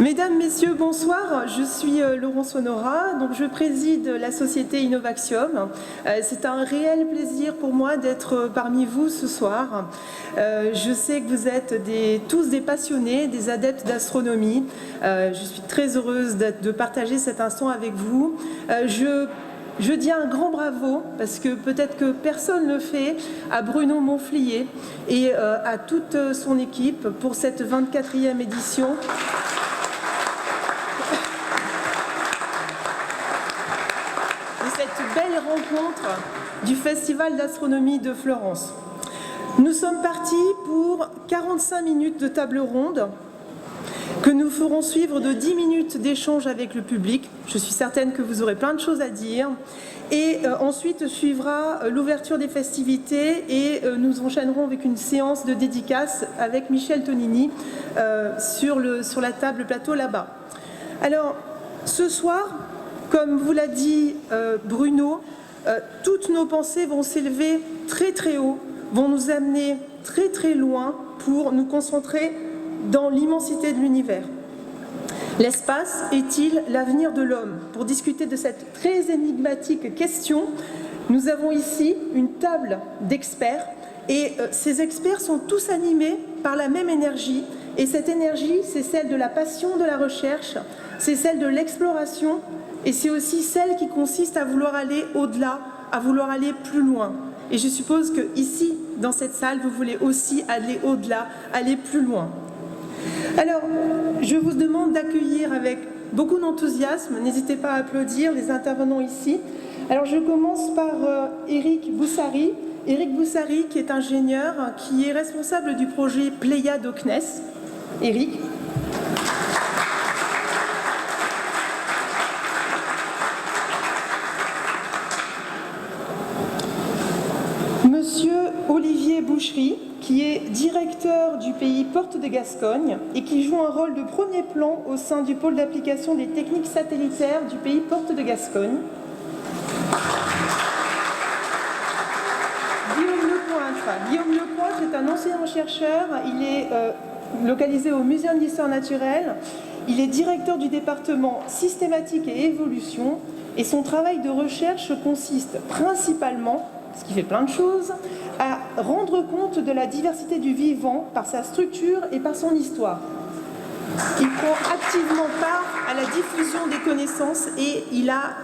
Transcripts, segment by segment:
Mesdames, Messieurs, bonsoir. Je suis Laurence Honora, donc je préside la société Innovaxium. C'est un réel plaisir pour moi d'être parmi vous ce soir. Je sais que vous êtes tous des passionnés, des adeptes d'astronomie. Je suis très heureuse de partager cet instant avec vous. Je dis un grand bravo, parce que peut-être que personne ne le fait, à Bruno Monflier et à toute son équipe pour cette 24e édition. Cette belle rencontre du Festival d'astronomie de Florence. Nous sommes partis pour 45 minutes de table ronde que nous ferons suivre de 10 minutes d'échange avec le public. Je suis certaine que vous aurez plein de choses à dire. Et ensuite suivra l'ouverture des festivités et nous enchaînerons avec une séance de dédicace avec Michel Tonini sur la table plateau là-bas. Alors, ce soir, comme vous l'a dit Bruno, toutes nos pensées vont s'élever très très haut, vont nous amener très très loin pour nous concentrer dans l'immensité de l'univers. L'espace est-il l'avenir de l'homme? Pour discuter de cette très énigmatique question, nous avons ici une table d'experts et ces experts sont tous animés par la même énergie. Et cette énergie, c'est celle de la passion de la recherche, c'est celle de l'exploration et c'est aussi celle qui consiste à vouloir aller au-delà, à vouloir aller plus loin. Et je suppose que ici, dans cette salle, vous voulez aussi aller au-delà, aller plus loin. Alors, je vous demande d'accueillir avec beaucoup d'enthousiasme, n'hésitez pas à applaudir les intervenants ici. Alors, je commence par Éric Boussary. Éric Boussary, qui est ingénieur, qui est responsable du projet Pléiades au CNES. Éric. Monsieur Olivier Bouchery, qui est directeur du pays Porte de Gascogne et qui joue un rôle de premier plan au sein du pôle d'application des techniques satellitaires du pays Porte de Gascogne. Guillaume Lepointe est un enseignant chercheur, il est localisé au Muséum d'Histoire Naturelle, il est directeur du département Systématique et Évolution et son travail de recherche consiste principalement, ce qui fait plein de choses, à rendre compte de la diversité du vivant par sa structure et par son histoire. Il prend activement part à la diffusion des connaissances et il a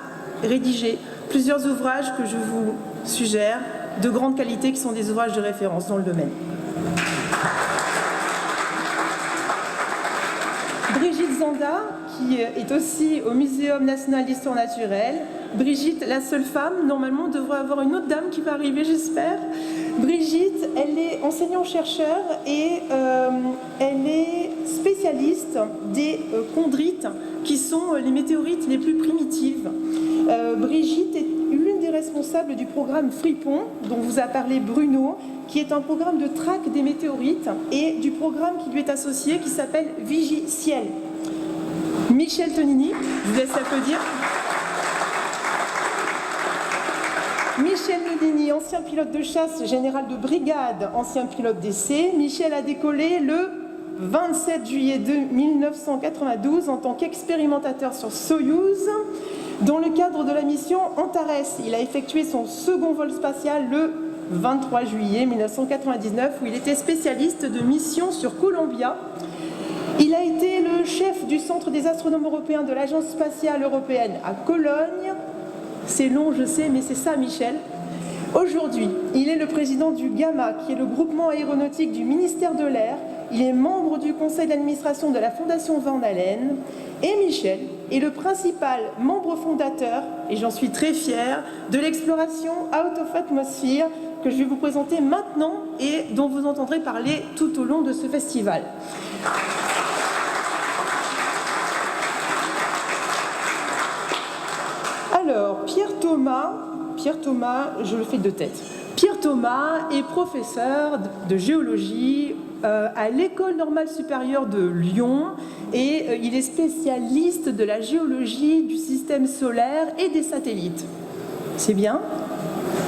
rédigé plusieurs ouvrages que je vous suggère, de grande qualité, qui sont des ouvrages de référence dans le domaine. Brigitte Zanda, qui est aussi au Muséum national d'histoire naturelle. Brigitte, la seule femme, normalement, devrait avoir une autre dame qui va arriver, j'espère. Brigitte, elle est enseignant-chercheur et elle est spécialiste des chondrites, qui sont les météorites les plus primitives. Brigitte est l'une des responsables du programme Fripon, dont vous a parlé Bruno, qui est un programme de traque des météorites, et du programme qui lui est associé, qui s'appelle Vigiciel. Michel Tonini, je vous laisse applaudir. Michel Tonini, ancien pilote de chasse, général de brigade, ancien pilote d'essai. Michel a décollé le 27 juillet 1992 en tant qu'expérimentateur sur Soyouz. Dans le cadre de la mission Antares, il a effectué son second vol spatial le 23 juillet 1999, où il était spécialiste de mission sur Columbia. Il a été le chef du Centre des astronomes européens de l'Agence spatiale européenne à Cologne. C'est long, je sais, mais c'est ça, Michel. Aujourd'hui, il est le président du GAMA, qui est le groupement aéronautique du ministère de l'Air. Il est membre du conseil d'administration de la Fondation Van Allen. Et Michel est le principal membre fondateur, et j'en suis très fière, de l'exploration Out of Atmosphere, que je vais vous présenter maintenant et dont vous entendrez parler tout au long de ce festival. Alors, Pierre Thomas, je le fais de tête. Pierre Thomas est professeur de géologie à l'École normale supérieure de Lyon et il est spécialiste de la géologie du système solaire et des satellites. C'est bien?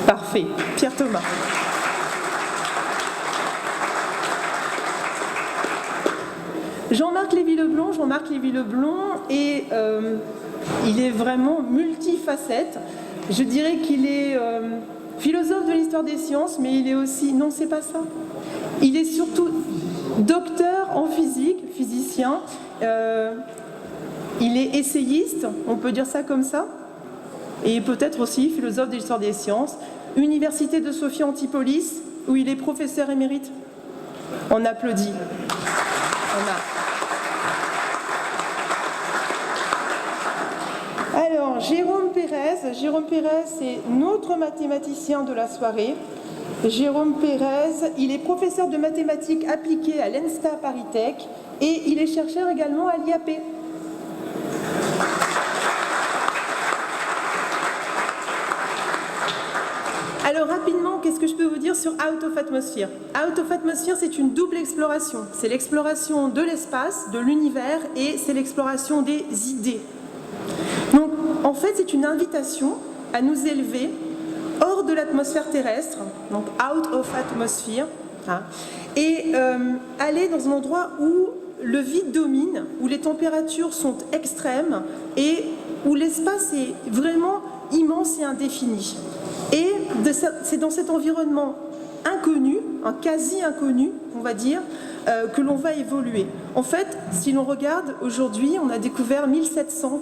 Parfait. Pierre Thomas. Jean-Marc Lévy-Leblond et il est vraiment multifacette. Je dirais qu'il est philosophe de l'histoire des sciences, mais il est aussi... Non, c'est pas ça. Il est surtout docteur en physique, physicien. Il est essayiste, on peut dire ça comme ça. Et peut-être aussi philosophe de l'histoire des sciences. Université de Sophia Antipolis, où il est professeur émérite. On applaudit. Alors, Jérôme Pérez, c'est notre mathématicien de la soirée. Jérôme Pérez, il est professeur de mathématiques appliquées à l'ENSTA Paris Tech et il est chercheur également à l'IAP. Alors rapidement, qu'est-ce que je peux vous dire sur Out of Atmosphere? Out of Atmosphere, c'est une double exploration. C'est l'exploration de l'espace, de l'univers, et c'est l'exploration des idées. Donc, en fait, c'est une invitation à nous élever hors de l'atmosphère terrestre, donc out of atmosphere, et aller dans un endroit où le vide domine, où les températures sont extrêmes et où l'espace est vraiment immense et indéfini. Et c'est dans cet environnement inconnu, un quasi inconnu, on va dire, que l'on va évoluer. En fait, si l'on regarde, aujourd'hui, on a découvert 1700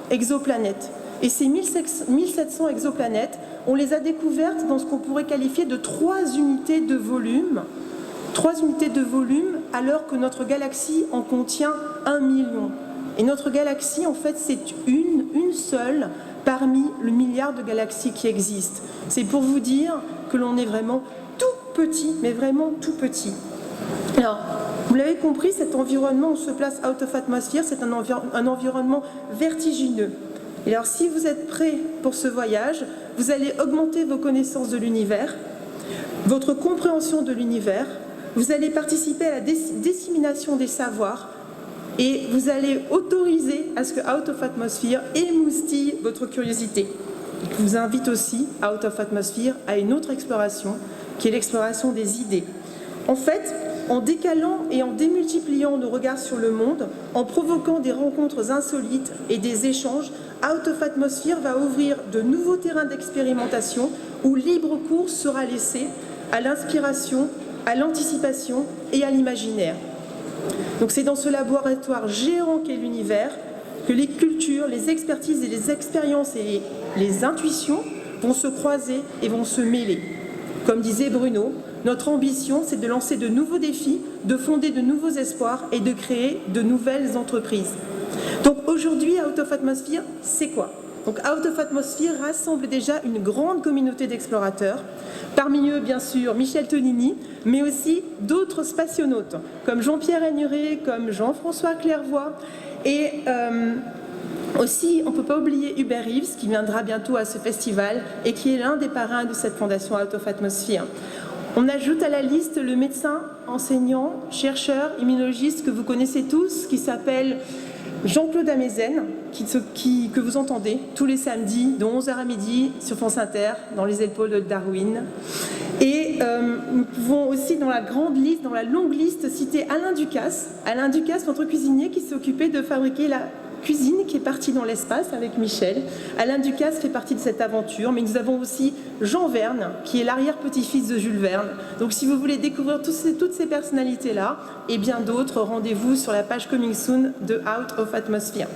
exoplanètes. Et ces 1700 exoplanètes, on les a découvertes dans ce qu'on pourrait qualifier de 3 unités de volume. 3 unités de volume, alors que notre galaxie en contient 1 million. Et notre galaxie, en fait, c'est une seule parmi le milliard de galaxies qui existent. C'est pour vous dire que l'on est vraiment tout petit, mais vraiment tout petit. Alors, vous l'avez compris, cet environnement où se place Out of Atmosphere, c'est un environnement vertigineux. Et alors, si vous êtes prêts pour ce voyage, vous allez augmenter vos connaissances de l'univers, votre compréhension de l'univers, vous allez participer à la dissémination des savoirs et vous allez autoriser à ce que Out of Atmosphere émoustille votre curiosité. Je vous invite aussi, Out of Atmosphere, à une autre exploration, qui est l'exploration des idées. En fait, en décalant et en démultipliant nos regards sur le monde, en provoquant des rencontres insolites et des échanges, Out of Atmosphere va ouvrir de nouveaux terrains d'expérimentation où libre cours sera laissé à l'inspiration, à l'anticipation et à l'imaginaire. Donc c'est dans ce laboratoire géant qu'est l'univers que les cultures, les expertises et les expériences et les intuitions vont se croiser et vont se mêler. Comme disait Bruno, notre ambition, c'est de lancer de nouveaux défis, de fonder de nouveaux espoirs et de créer de nouvelles entreprises. Donc aujourd'hui, Out of Atmosphere, c'est quoi? Donc Out of Atmosphere rassemble déjà une grande communauté d'explorateurs, parmi eux bien sûr Michel Tonini, mais aussi d'autres spationautes, comme Jean-Pierre Aigneret, comme Jean-François Clairvoy, et aussi, on ne peut pas oublier Hubert Reeves, qui viendra bientôt à ce festival et qui est l'un des parrains de cette fondation Out of Atmosphere. On ajoute à la liste le médecin, enseignant, chercheur, immunologiste que vous connaissez tous, qui s'appelle Jean-Claude Amezen, que vous entendez tous les samedis de 11h à midi sur France Inter, dans les épaules de Darwin. Et nous pouvons aussi, dans la grande liste, dans la longue liste, citer Alain Ducasse. Alain Ducasse, notre cuisinier qui s'est occupé de fabriquer la cuisine qui est partie dans l'espace avec Michel. Alain Ducasse fait partie de cette aventure, mais nous avons aussi Jean Verne, qui est l'arrière-petit-fils de Jules Verne. Donc si vous voulez découvrir toutes ces personnalités-là et bien d'autres, rendez-vous sur la page Coming Soon de Out of Atmosphere.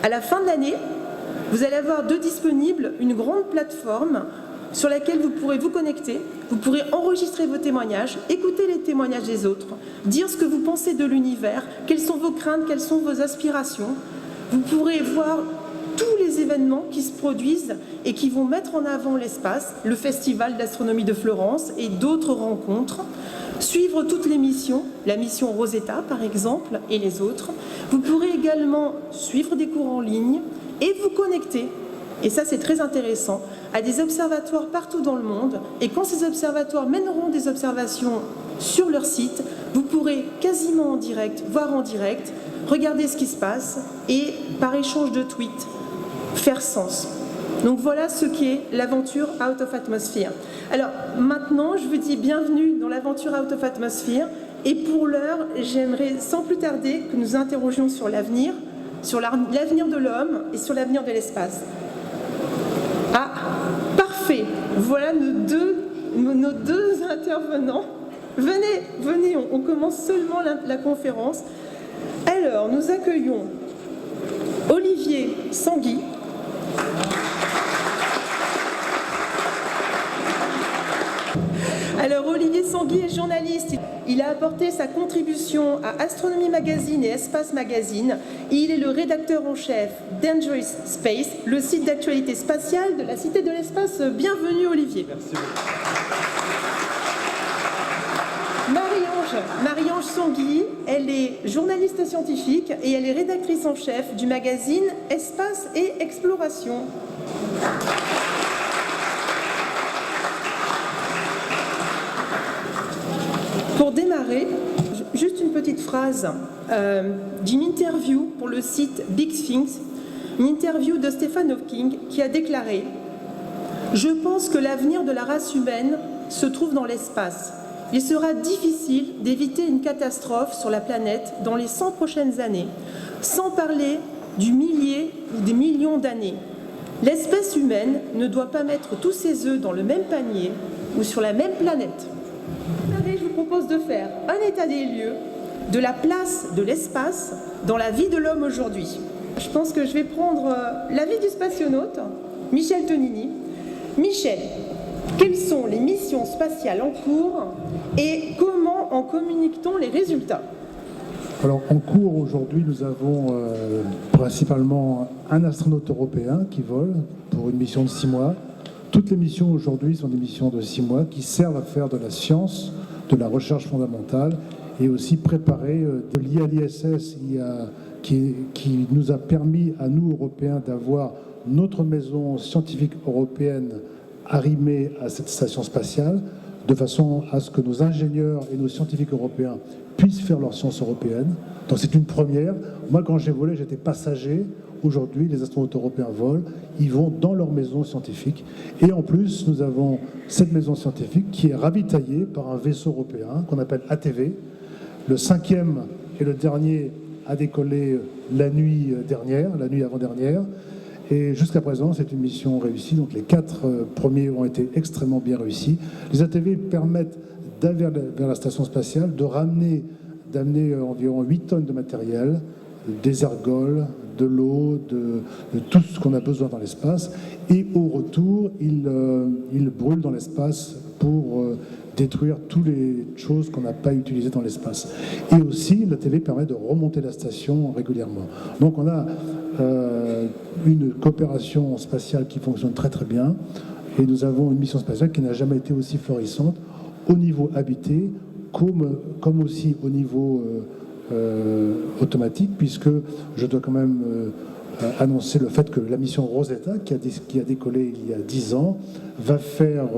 À la fin de l'année, vous allez avoir de disponibles une grande plateforme sur laquelle vous pourrez vous connecter, vous pourrez enregistrer vos témoignages, écouter les témoignages des autres, dire ce que vous pensez de l'univers, quelles sont vos craintes, quelles sont vos aspirations. Vous pourrez voir tous les événements qui se produisent et qui vont mettre en avant l'espace, le Festival d'astronomie de Florence et d'autres rencontres, suivre toutes les missions, la mission Rosetta par exemple et les autres. Vous pourrez également suivre des cours en ligne et vous connecter, et ça c'est très intéressant, à des observatoires partout dans le monde. Et quand ces observatoires mèneront des observations sur leur site, vous pourrez quasiment en direct, voir en direct, regarder ce qui se passe et par échange de tweets, faire sens. Donc voilà ce qu'est l'aventure Out of Atmosphere. Alors maintenant, je vous dis bienvenue dans l'aventure Out of Atmosphere Et pour l'heure, j'aimerais sans plus tarder que nous interrogions sur l'avenir de l'homme et sur l'avenir de l'espace. Ah, parfait. Voilà nos deux intervenants. Venez, on commence seulement la conférence. Alors, nous accueillons Olivier Sanguy. Alors, Olivier Sanguy est journaliste. Il a apporté sa contribution à Astronomy Magazine et Espace Magazine. Et il est le rédacteur en chef d'Enjoy Space, le site d'actualité spatiale de la Cité de l'Espace. Bienvenue, Olivier. Merci beaucoup. Marie-Ange Sanguy, elle est journaliste scientifique et elle est rédactrice en chef du magazine Espace et Exploration. Pour démarrer, juste une petite phrase d'une interview pour le site Big Things, une interview de Stephen Hawking qui a déclaré « Je pense que l'avenir de la race humaine se trouve dans l'espace. Il sera difficile d'éviter une catastrophe sur la planète dans les 100 prochaines années, sans parler du millier ou des millions d'années. L'espèce humaine ne doit pas mettre tous ses œufs dans le même panier ou sur la même planète. » Je vous propose de faire un état des lieux de la place de l'espace dans la vie de l'homme aujourd'hui. Je pense que je vais prendre l'avis du spationaute, Michel Tonini. Michel, quelles sont les missions spatiales en cours et comment en communique-t-on les résultats? Alors en cours aujourd'hui, nous avons principalement un astronaute européen qui vole pour une mission de 6 mois. Toutes les missions aujourd'hui sont des missions de 6 mois qui servent à faire de la science, de la recherche fondamentale et aussi préparer de l'ISS qui nous a permis à nous Européens d'avoir notre maison scientifique européenne arrimée à cette station spatiale de façon à ce que nos ingénieurs et nos scientifiques européens puissent faire leur science européenne. Donc c'est une première. Moi quand j'ai volé j'étais passager. Aujourd'hui, les astronautes européens volent, ils vont dans leur maison scientifique. Et en plus, nous avons cette maison scientifique qui est ravitaillée par un vaisseau européen qu'on appelle ATV. Le 5e et le dernier a décollé la nuit avant-dernière. Et jusqu'à présent, c'est une mission réussie. Donc les 4 premiers ont été extrêmement bien réussis. Les ATV permettent d'aller vers la station spatiale, d'amener environ 8 tonnes de matériel, des ergols, de l'eau, de tout ce qu'on a besoin dans l'espace. Et au retour, il brûle dans l'espace pour détruire toutes les choses qu'on n'a pas utilisées dans l'espace. Et aussi, la TV permet de remonter la station régulièrement. Donc on a une coopération spatiale qui fonctionne très très bien. Et nous avons une mission spatiale qui n'a jamais été aussi florissante au niveau habité, comme aussi au niveau automatique, puisque je dois quand même annoncer le fait que la mission Rosetta, qui a décollé il y a 10 ans, va faire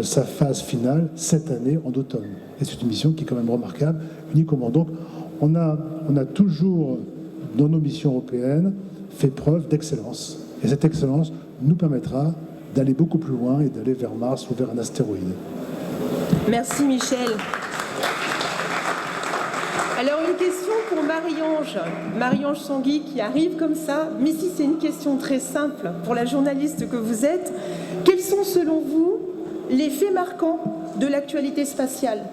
sa phase finale cette année en automne. Et c'est une mission qui est quand même remarquable, unique au monde. Donc on a toujours, dans nos missions européennes, fait preuve d'excellence. Et cette excellence nous permettra d'aller beaucoup plus loin et d'aller vers Mars ou vers un astéroïde. Merci Michel. Alors une question pour Marie-Ange Sanguy qui arrive comme ça, mais si c'est une question très simple pour la journaliste que vous êtes, quels sont selon vous les faits marquants de l'actualité spatiale?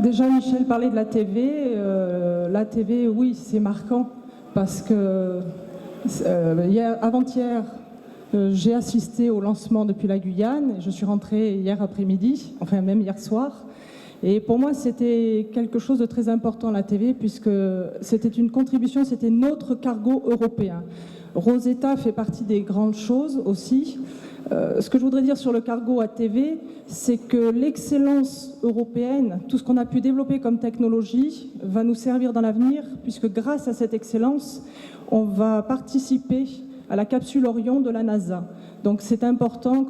Déjà Michel parlait de la TV. La TV, oui, c'est marquant parce que avant-hier, j'ai assisté au lancement depuis la Guyane. Je suis rentrée hier après-midi, enfin même hier soir. Et pour moi, c'était quelque chose de très important, la TV, puisque c'était une contribution, c'était notre cargo européen. Rosetta fait partie des grandes choses aussi. Ce que je voudrais dire sur le cargo ATV, c'est que l'excellence européenne, tout ce qu'on a pu développer comme technologie, va nous servir dans l'avenir, puisque grâce à cette excellence, on va participer à la capsule Orion de la NASA. Donc c'est important,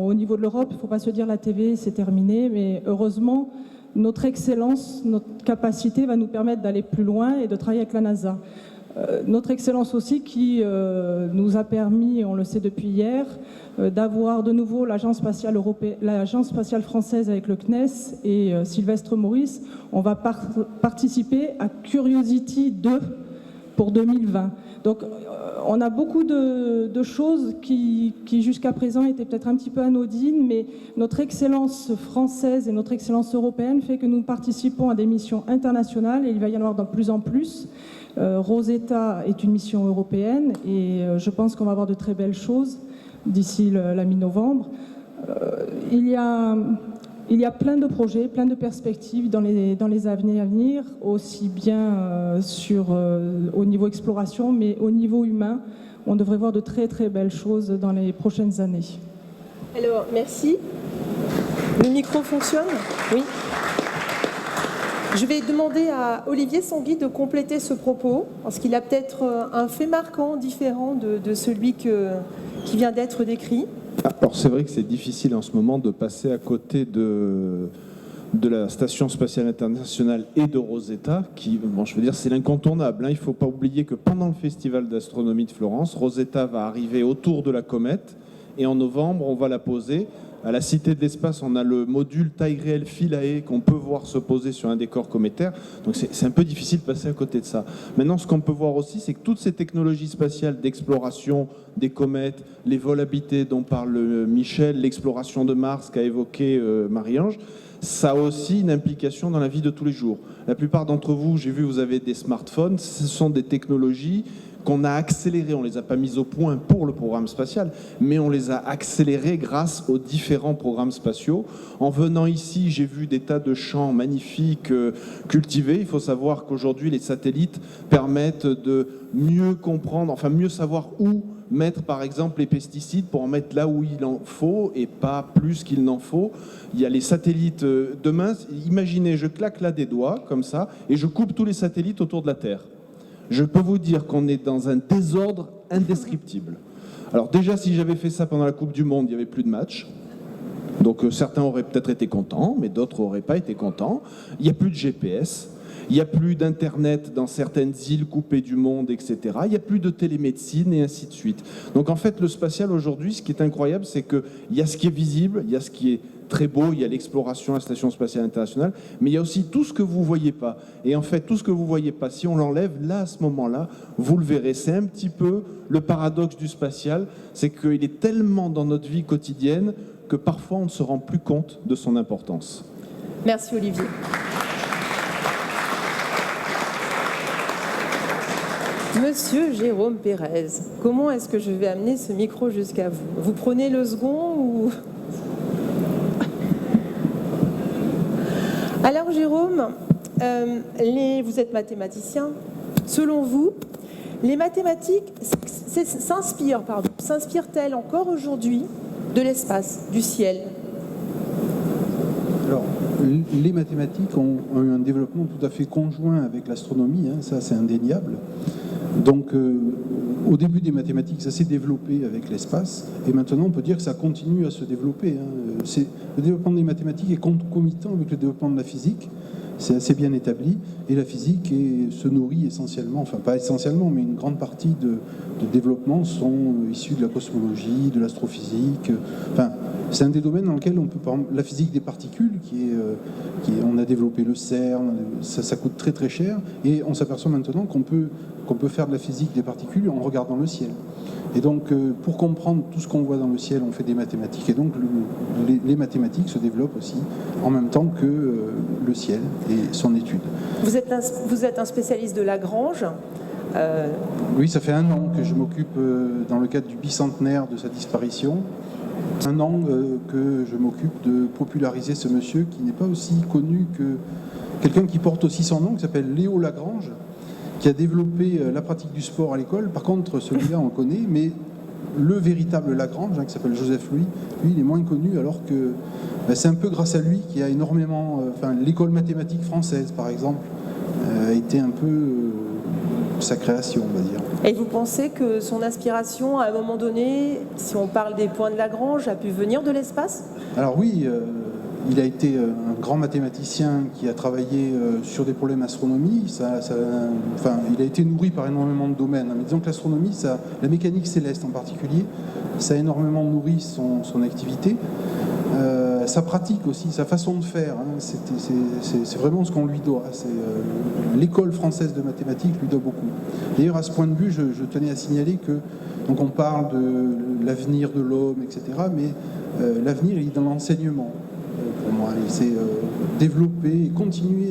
au niveau de l'Europe, il ne faut pas se dire la TV, c'est terminé, mais heureusement, notre excellence, notre capacité va nous permettre d'aller plus loin et de travailler avec la NASA. Notre excellence aussi qui nous a permis, on le sait depuis hier, d'avoir de nouveau l'Agence spatiale française avec le CNES et Sylvestre Maurice. On va participer à Curiosity 2 pour 2020. Donc on a beaucoup de choses qui jusqu'à présent étaient peut-être un petit peu anodines, mais notre excellence française et notre excellence européenne fait que nous participons à des missions internationales et il va y en avoir de plus en plus. Rosetta est une mission européenne et je pense qu'on va avoir de très belles choses d'ici la mi-novembre. Il y a plein de projets, plein de perspectives dans les années à venir, aussi bien au niveau exploration, mais au niveau humain. On devrait voir de très très belles choses dans les prochaines années. Alors, merci. Le micro fonctionne ? Oui. Je vais demander à Olivier Sanguy de compléter ce propos, parce qu'il a peut-être un fait marquant différent de celui qui vient d'être décrit. Alors c'est vrai que c'est difficile en ce moment de passer à côté de la Station spatiale internationale et de Rosetta, qui, bon, je veux dire, c'est l'incontournable. Il ne faut pas oublier que pendant le Festival d'astronomie de Florence, Rosetta va arriver autour de la comète, et en novembre, on va la poser. À la Cité de l'Espace, on a le module taille réelle Philae qu'on peut voir se poser sur un décor cométaire. Donc c'est un peu difficile de passer à côté de ça. Maintenant, ce qu'on peut voir aussi, c'est que toutes ces technologies spatiales d'exploration des comètes, les vols habités dont parle Michel, l'exploration de Mars qu'a évoqué Marie-Ange, ça a aussi une implication dans la vie de tous les jours. La plupart d'entre vous, j'ai vu, vous avez des smartphones. Ce sont des technologies qu'on a accélérées, on ne les a pas mises au point pour le programme spatial, mais on les a accélérées grâce aux différents programmes spatiaux. En venant ici, j'ai vu des tas de champs magnifiques cultivés. Il faut savoir qu'aujourd'hui, les satellites permettent de mieux comprendre, enfin mieux savoir où mettre par exemple les pesticides pour en mettre là où il en faut et pas plus qu'il n'en faut. Il y a les satellites demain, imaginez, je claque là des doigts comme ça et je coupe tous les satellites autour de la Terre. Je peux vous dire qu'on est dans un désordre indescriptible. Alors déjà, si j'avais fait ça pendant la Coupe du Monde, il n'y avait plus de matchs. Donc certains auraient peut-être été contents, mais d'autres n'auraient pas été contents. Il n'y a plus de GPS, il n'y a plus d'Internet dans certaines îles coupées du monde, etc. Il n'y a plus de télémédecine et ainsi de suite. Donc en fait, le spatial aujourd'hui, ce qui est incroyable, c'est qu'il y a ce qui est visible, il y a ce qui est très beau, il y a l'exploration à la Station spatiale internationale, mais il y a aussi tout ce que vous ne voyez pas. Et en fait, tout ce que vous ne voyez pas, si on l'enlève, là, à ce moment-là, vous le verrez. C'est un petit peu le paradoxe du spatial, c'est qu'il est tellement dans notre vie quotidienne que parfois on ne se rend plus compte de son importance. Merci Olivier. Monsieur Jérôme Pérez, comment est-ce que je vais amener ce micro jusqu'à vous ? Vous prenez le second ou... Alors Jérôme, vous êtes mathématicien. Selon vous, les mathématiques s'inspirent-elles encore aujourd'hui de l'espace, du ciel ? Alors, les mathématiques ont eu un développement tout à fait conjoint avec l'astronomie, ça c'est indéniable. Donc, au début des mathématiques, ça s'est développé avec l'espace, et maintenant on peut dire que ça continue à se développer. Le développement des mathématiques est concomitant avec le développement de la physique, c'est assez bien établi, et la physique se nourrit essentiellement, enfin pas essentiellement, mais une grande partie de développement sont issus de la cosmologie, de l'astrophysique. Enfin, c'est un des domaines dans lequel on peut, par exemple, la physique des particules, on a développé le CERN, ça coûte très très cher, et on s'aperçoit maintenant qu'on peut faire de la physique des particules en regardant le ciel. Et donc, pour comprendre tout ce qu'on voit dans le ciel, on fait des mathématiques. Et donc, les mathématiques se développent aussi en même temps que le ciel et son étude. Vous êtes un spécialiste de Lagrange. Oui, ça fait 1 an que je m'occupe, dans le cadre du bicentenaire de sa disparition, 1 an que je m'occupe de populariser ce monsieur qui n'est pas aussi connu que quelqu'un qui porte aussi son nom, qui s'appelle Léo Lagrange, qui a développé la pratique du sport à l'école. Par contre, celui-là, on le connaît, mais le véritable Lagrange, qui s'appelle Joseph Louis, lui, il est moins connu, alors que c'est un peu grâce à lui qu'il y a énormément... l'école mathématique française, par exemple, a été un peu sa création, on va dire. Et vous pensez que son inspiration, à un moment donné, si on parle des points de Lagrange, a pu venir de l'espace ? Alors oui, il a été un grand mathématicien qui a travaillé sur des problèmes d'astronomie. Il a été nourri par énormément de domaines. Mais disons que l'astronomie, la mécanique céleste en particulier, ça a énormément nourri son activité. Sa pratique aussi, sa façon de faire, c'est vraiment ce qu'on lui doit. L'école française de mathématiques lui doit beaucoup. D'ailleurs, à ce point de vue, je tenais à signaler que, donc on parle de l'avenir de l'homme, etc., mais l'avenir il est dans l'enseignement, pour moi. C'est développer et continuer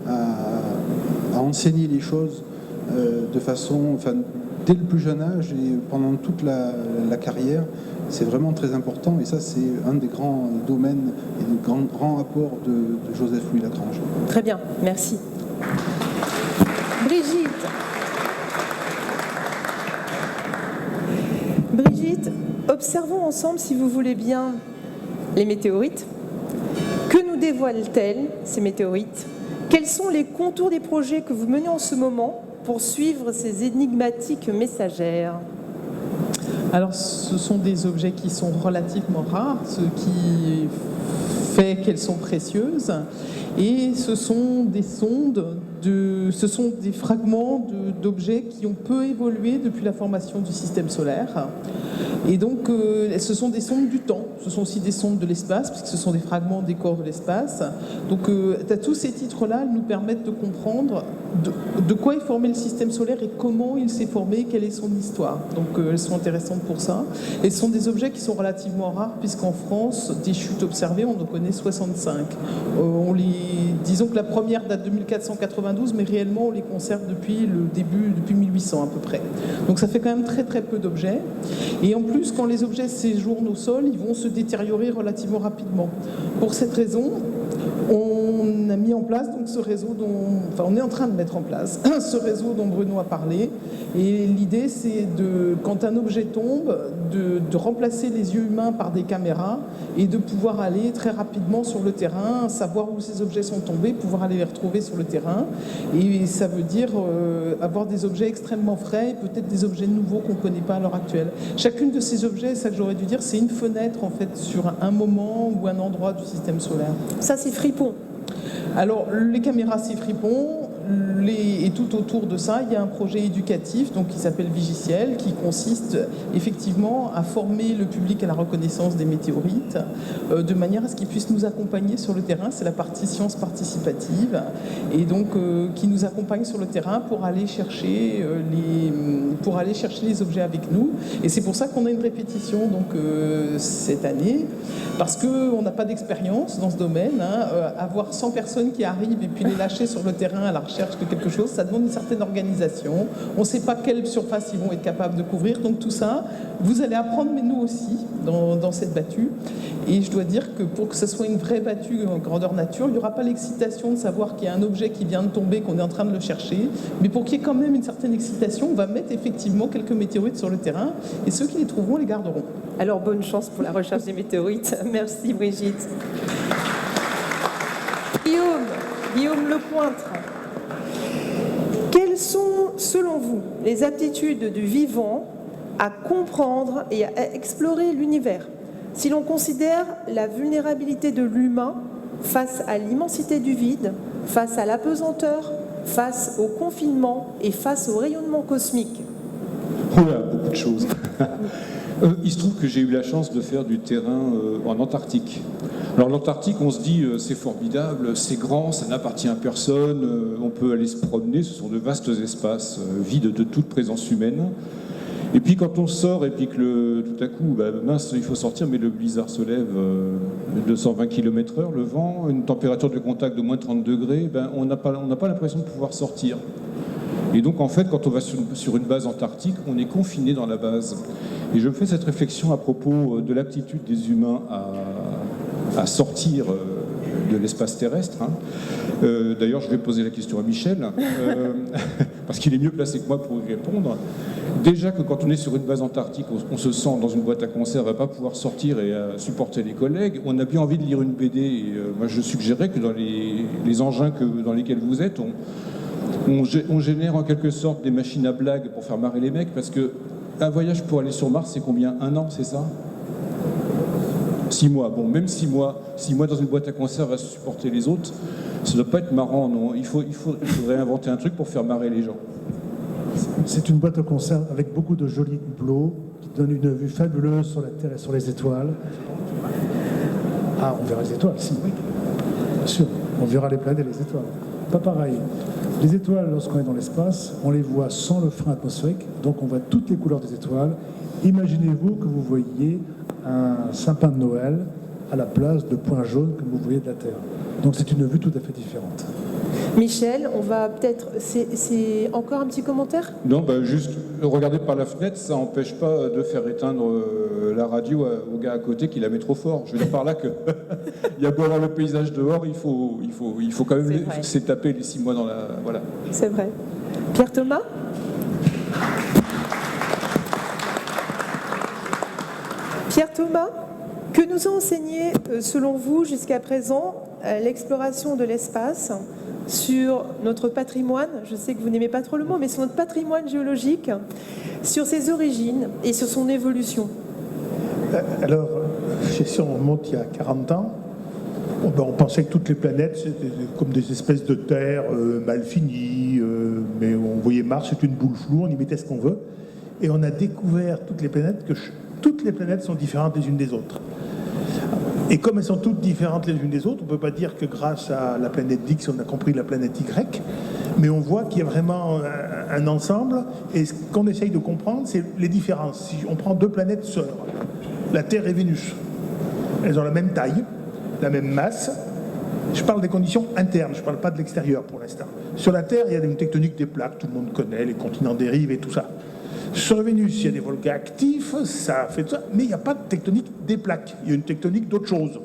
à enseigner les choses de façon, dès le plus jeune âge et pendant toute la carrière. C'est vraiment très important et ça c'est un des grands domaines et des grands apports de Joseph Louis Lagrange. Très bien, merci. Brigitte, observons ensemble, si vous voulez bien, les météorites. Que nous dévoilent-elles, ces météorites? Quels sont les contours des projets que vous menez en ce moment pour suivre ces énigmatiques messagères? Alors, ce sont des objets qui sont relativement rares, ce qui fait qu'elles sont précieuses. Et ce sont des sondes, ce sont des fragments d'objets qui ont peu évolué depuis la formation du système solaire. Et donc, ce sont des sondes du temps. Ce sont aussi des sondes de l'espace, puisque ce sont des fragments des corps de l'espace. Donc, tous ces titres-là nous permettent de comprendre de quoi est formé le système solaire et comment il s'est formé, quelle est son histoire. Donc, elles sont intéressantes pour ça. Et ce sont des objets qui sont relativement rares, puisqu'en France, des chutes observées, on en connaît 65. Disons que la première date de 1492, mais réellement, on les conserve depuis 1800 à peu près. Donc, ça fait quand même très, très peu d'objets. Et en plus, quand les objets séjournent au sol, ils vont se détériorer relativement rapidement. Pour cette raison, on a mis en place donc ce réseau on est en train de mettre en place ce réseau dont Bruno a parlé. Et l'idée, c'est quand un objet tombe, de remplacer les yeux humains par des caméras et de pouvoir aller très rapidement sur le terrain, savoir où ces objets sont tombés, pouvoir aller les retrouver sur le terrain. Et ça veut dire avoir des objets extrêmement frais et peut-être des objets nouveaux qu'on ne connaît pas à l'heure actuelle. Chacune de ces objets, c'est ça que j'aurais dû dire, c'est une fenêtre en fait sur un moment ou un endroit du système solaire. Ça, c'est fripon. Alors, les caméras, c'est fripon. Et tout autour de ça, il y a un projet éducatif donc, qui s'appelle Vigiciel, qui consiste effectivement à former le public à la reconnaissance des météorites, de manière à ce qu'ils puissent nous accompagner sur le terrain. C'est la partie science participative, et donc qui nous accompagne sur le terrain pour aller chercher les objets avec nous. Et c'est pour ça qu'on a une répétition donc, cette année, parce qu'on n'a pas d'expérience dans ce domaine. Avoir 100 personnes qui arrivent et puis les lâcher sur le terrain à la recherche de quelque chose, ça demande une certaine organisation. On ne sait pas quelle surface ils vont être capables de couvrir. Donc tout ça, vous allez apprendre, mais nous aussi, dans cette battue. Et je dois dire que pour que ce soit une vraie battue en grandeur nature, il n'y aura pas l'excitation de savoir qu'il y a un objet qui vient de tomber, qu'on est en train de le chercher. Mais pour qu'il y ait quand même une certaine excitation, on va mettre effectivement quelques météorites sur le terrain. Et ceux qui les trouveront les garderont. Alors bonne chance pour la recherche des météorites. Merci Brigitte. Guillaume Lepointre. Quelles sont, selon vous, les aptitudes du vivant à comprendre et à explorer l'univers, si l'on considère la vulnérabilité de l'humain face à l'immensité du vide, face à l'apesanteur, face au confinement et face au rayonnement cosmique? Oula, beaucoup de choses. Il se trouve que j'ai eu la chance de faire du terrain en Antarctique. Alors l'Antarctique, on se dit c'est formidable, c'est grand, ça n'appartient à personne, on peut aller se promener, ce sont de vastes espaces vides de toute présence humaine. Et puis quand on sort et puis que tout à coup, mince, il faut sortir, mais le blizzard se lève de 220 km/h, le vent, une température de contact de moins 30 degrés, on n'a pas l'impression de pouvoir sortir. Et donc en fait, quand on va sur une base antarctique, on est confiné dans la base. Et je me fais cette réflexion à propos de l'aptitude des humains à sortir de l'espace terrestre. D'ailleurs, je vais poser la question à Michel, parce qu'il est mieux placé que moi pour y répondre. Déjà que quand on est sur une base antarctique, on se sent dans une boîte à conserve à ne pas pouvoir sortir et à supporter les collègues. On a bien envie de lire une BD. Et, moi, je suggérais que dans les engins dans lesquels vous êtes, on génère en quelque sorte des machines à blagues pour faire marrer les mecs, parce que un voyage pour aller sur Mars, c'est combien? 1 an, c'est ça? 6 mois, bon, même 6 mois dans une boîte à conserve à supporter les autres, ça ne doit pas être marrant, non. Il faudrait inventer un truc pour faire marrer les gens. C'est une boîte à conserve avec beaucoup de jolis hublots qui donnent une vue fabuleuse sur la Terre et sur les étoiles. Ah, on verra les étoiles, si, oui. Bien sûr, on verra les planètes et les étoiles. Pas pareil. Les étoiles, lorsqu'on est dans l'espace, on les voit sans le frein atmosphérique, donc on voit toutes les couleurs des étoiles. Imaginez-vous que vous voyez un sapin de Noël à la place de points jaunes que vous voyez de la Terre. Donc c'est une vue tout à fait différente. Michel, on va peut-être... C'est encore un petit commentaire? Non, juste regarder par la fenêtre, ça n'empêche pas de faire éteindre la radio au gars à côté qui la met trop fort. Je veux dire par là que il y a beau avoir le paysage dehors, il faut quand même s'étaper les 6 mois dans la... Voilà. C'est vrai. Pierre Thomas? Pierre Thomas, que nous a enseigné, selon vous, jusqu'à présent, l'exploration de l'espace sur notre patrimoine, je sais que vous n'aimez pas trop le mot, mais sur notre patrimoine géologique, sur ses origines et sur son évolution? Alors, si on remonte il y a 40 ans, on pensait que toutes les planètes c'était comme des espèces de terre mal finies, mais on voyait Mars, c'est une boule floue, on y mettait ce qu'on veut. Et on a découvert toutes les planètes, que toutes les planètes sont différentes les unes des autres. Et comme elles sont toutes différentes les unes des autres, on ne peut pas dire que grâce à la planète X, on a compris la planète Y, mais on voit qu'il y a vraiment un ensemble, et ce qu'on essaye de comprendre, c'est les différences. Si on prend 2 planètes sœurs, la Terre et Vénus, elles ont la même taille, la même masse. Je parle des conditions internes, je ne parle pas de l'extérieur pour l'instant. Sur la Terre, il y a une tectonique des plaques, tout le monde connaît, les continents dérivent et tout ça. Sur Vénus, il y a des volcans actifs, ça fait tout ça, mais il n'y a pas de tectonique des plaques, il y a une tectonique d'autre chose.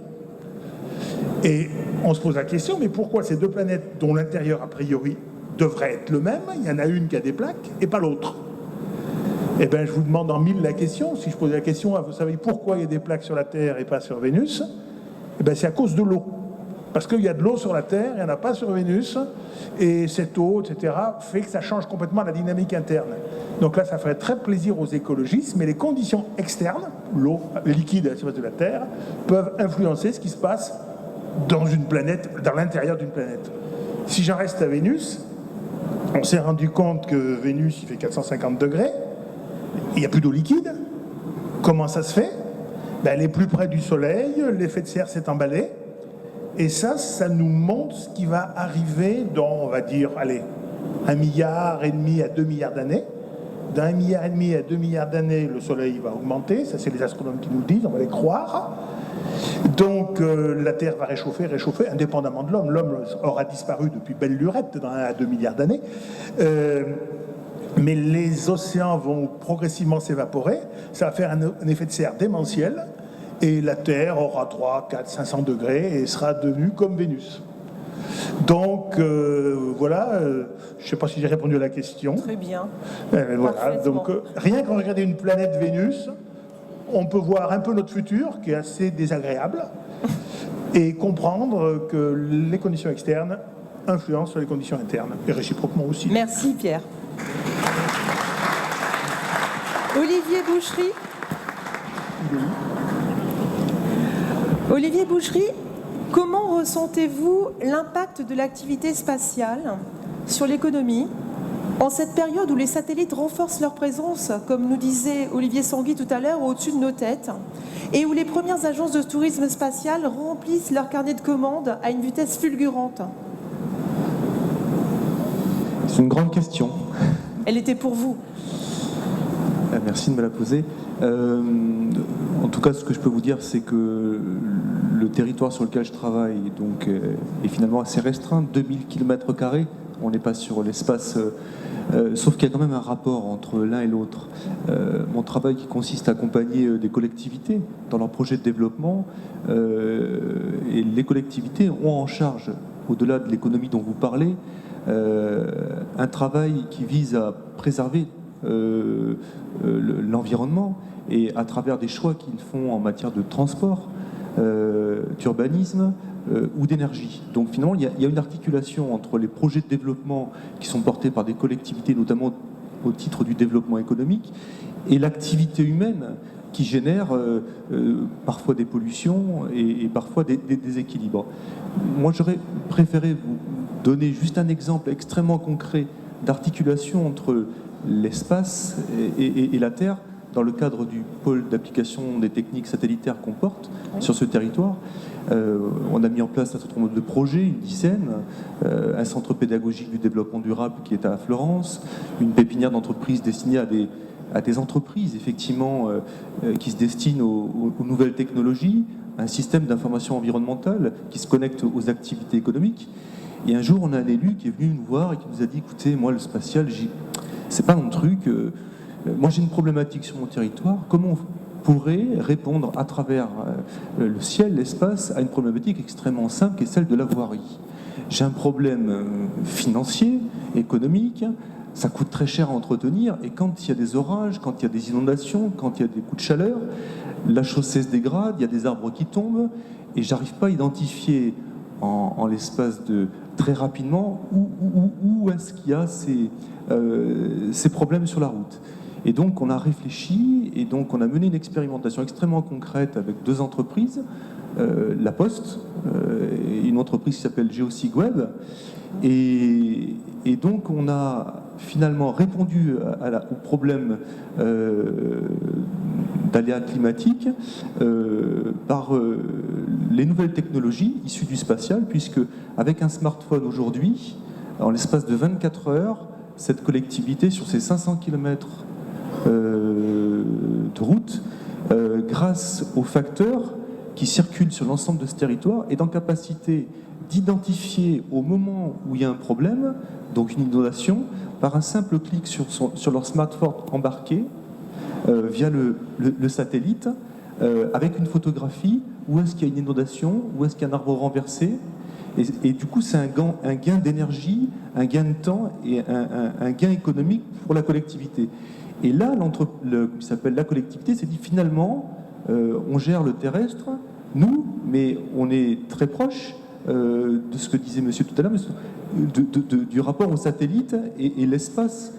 Et on se pose la question, mais pourquoi ces 2 planètes, dont l'intérieur a priori devrait être le même, il y en a une qui a des plaques et pas l'autre? Eh bien, je vous demande en 1000 la question. Si je pose la question, vous savez pourquoi il y a des plaques sur la Terre et pas sur Vénus? Eh bien, c'est à cause de l'eau. Parce qu'il y a de l'eau sur la Terre, il n'y en a pas sur Vénus, et cette eau, etc., fait que ça change complètement la dynamique interne. Donc là, ça ferait très plaisir aux écologistes, mais les conditions externes, l'eau, le liquide à la surface de la Terre, peuvent influencer ce qui se passe dans une planète, dans l'intérieur d'une planète. Si j'en reste à Vénus, on s'est rendu compte que Vénus, il fait 450 degrés, il n'y a plus d'eau liquide. Comment ça se fait? Elle est plus près du Soleil, l'effet de serre s'est emballé, et ça nous montre ce qui va arriver dans, on va dire, 1,5 milliard à 2 milliards d'années. D'1,5 milliard à 2 milliards d'années, le Soleil va augmenter, ça c'est les astronomes qui nous le disent, on va les croire. Donc la Terre va réchauffer, indépendamment de l'homme. L'homme aura disparu depuis belle lurette dans 1 à 2 milliards d'années. Mais les océans vont progressivement s'évaporer, ça va faire un effet de serre démentiel, et la Terre aura 3, 4, 500 degrés et sera devenue comme Vénus. Donc voilà, je ne sais pas si j'ai répondu à la question. Très bien. Voilà, donc rien qu'en regardant une planète Vénus, on peut voir un peu notre futur, qui est assez désagréable, et comprendre que les conditions externes influencent sur les conditions internes, et réciproquement aussi. Merci Pierre. Olivier Boucherie. Olivier Boucherie, comment ressentez-vous l'impact de l'activité spatiale sur l'économie en cette période où les satellites renforcent leur présence, comme nous disait Olivier Sanguy tout à l'heure, au-dessus de nos têtes, et où les premières agences de tourisme spatial remplissent leur carnet de commandes à une vitesse fulgurante? C'est une grande question. Elle était pour vous. Merci de me la poser. En tout cas, ce que je peux vous dire, c'est que le territoire sur lequel je travaille donc, est finalement assez restreint, 2000 km². On n'est pas sur l'espace, sauf qu'il y a quand même un rapport entre l'un et l'autre. Mon travail qui consiste à accompagner des collectivités dans leurs projets de développement, et les collectivités ont en charge, au-delà de l'économie dont vous parlez, un travail qui vise à préserver l'environnement, et à travers des choix qu'ils font en matière de transport, d'urbanisme ou d'énergie. Donc finalement, il y a une articulation entre les projets de développement qui sont portés par des collectivités, notamment au titre du développement économique, et l'activité humaine qui génèrent parfois des pollutions et parfois des déséquilibres. Moi, j'aurais préféré vous donner juste un exemple extrêmement concret d'articulation entre l'espace et la Terre dans le cadre du pôle d'application des techniques satellitaires qu'on porte sur ce territoire. On a mis en place un certain nombre de projets, une dizaine, un centre pédagogique du développement durable qui est à Florence, une pépinière d'entreprises destinée à des entreprises effectivement qui se destinent aux nouvelles technologies, un système d'information environnementale qui se connecte aux activités économiques. Et un jour, on a un élu qui est venu nous voir et qui nous a dit, écoutez, moi, le spatial, c'est pas mon truc. Moi, j'ai une problématique sur mon territoire. Comment on pourrait répondre à travers le ciel, l'espace, à une problématique extrêmement simple qui est celle de la voirie. J'ai un problème financier, économique, ça coûte très cher à entretenir, et quand il y a des orages, quand il y a des inondations, quand il y a des coups de chaleur, la chaussée se dégrade, il y a des arbres qui tombent, et j'arrive pas à identifier en l'espace de très rapidement où est-ce qu'il y a ces problèmes sur la route. Et donc on a réfléchi, et donc on a mené une expérimentation extrêmement concrète avec 2 entreprises, La Poste, une entreprise qui s'appelle GeoSigWeb, et donc on a finalement répondu au problème d'aléas climatiques par les nouvelles technologies issues du spatial, puisque avec un smartphone aujourd'hui, en l'espace de 24 heures, cette collectivité sur ces 500 km de route, grâce aux facteurs qui circulent sur l'ensemble de ce territoire, est en capacité d'identifier au moment où il y a un problème, donc une inondation, par un simple clic sur leur smartphone embarqué, via le satellite, avec une photographie, où est-ce qu'il y a une inondation, où est-ce qu'il y a un arbre renversé, et du coup c'est un gain d'énergie, un gain de temps et un gain économique pour la collectivité. Et là, qui s'appelle la collectivité, s'est dit finalement, on gère le terrestre, nous, mais on est très proche de ce que disait monsieur tout à l'heure, du rapport au satellite et l'espace,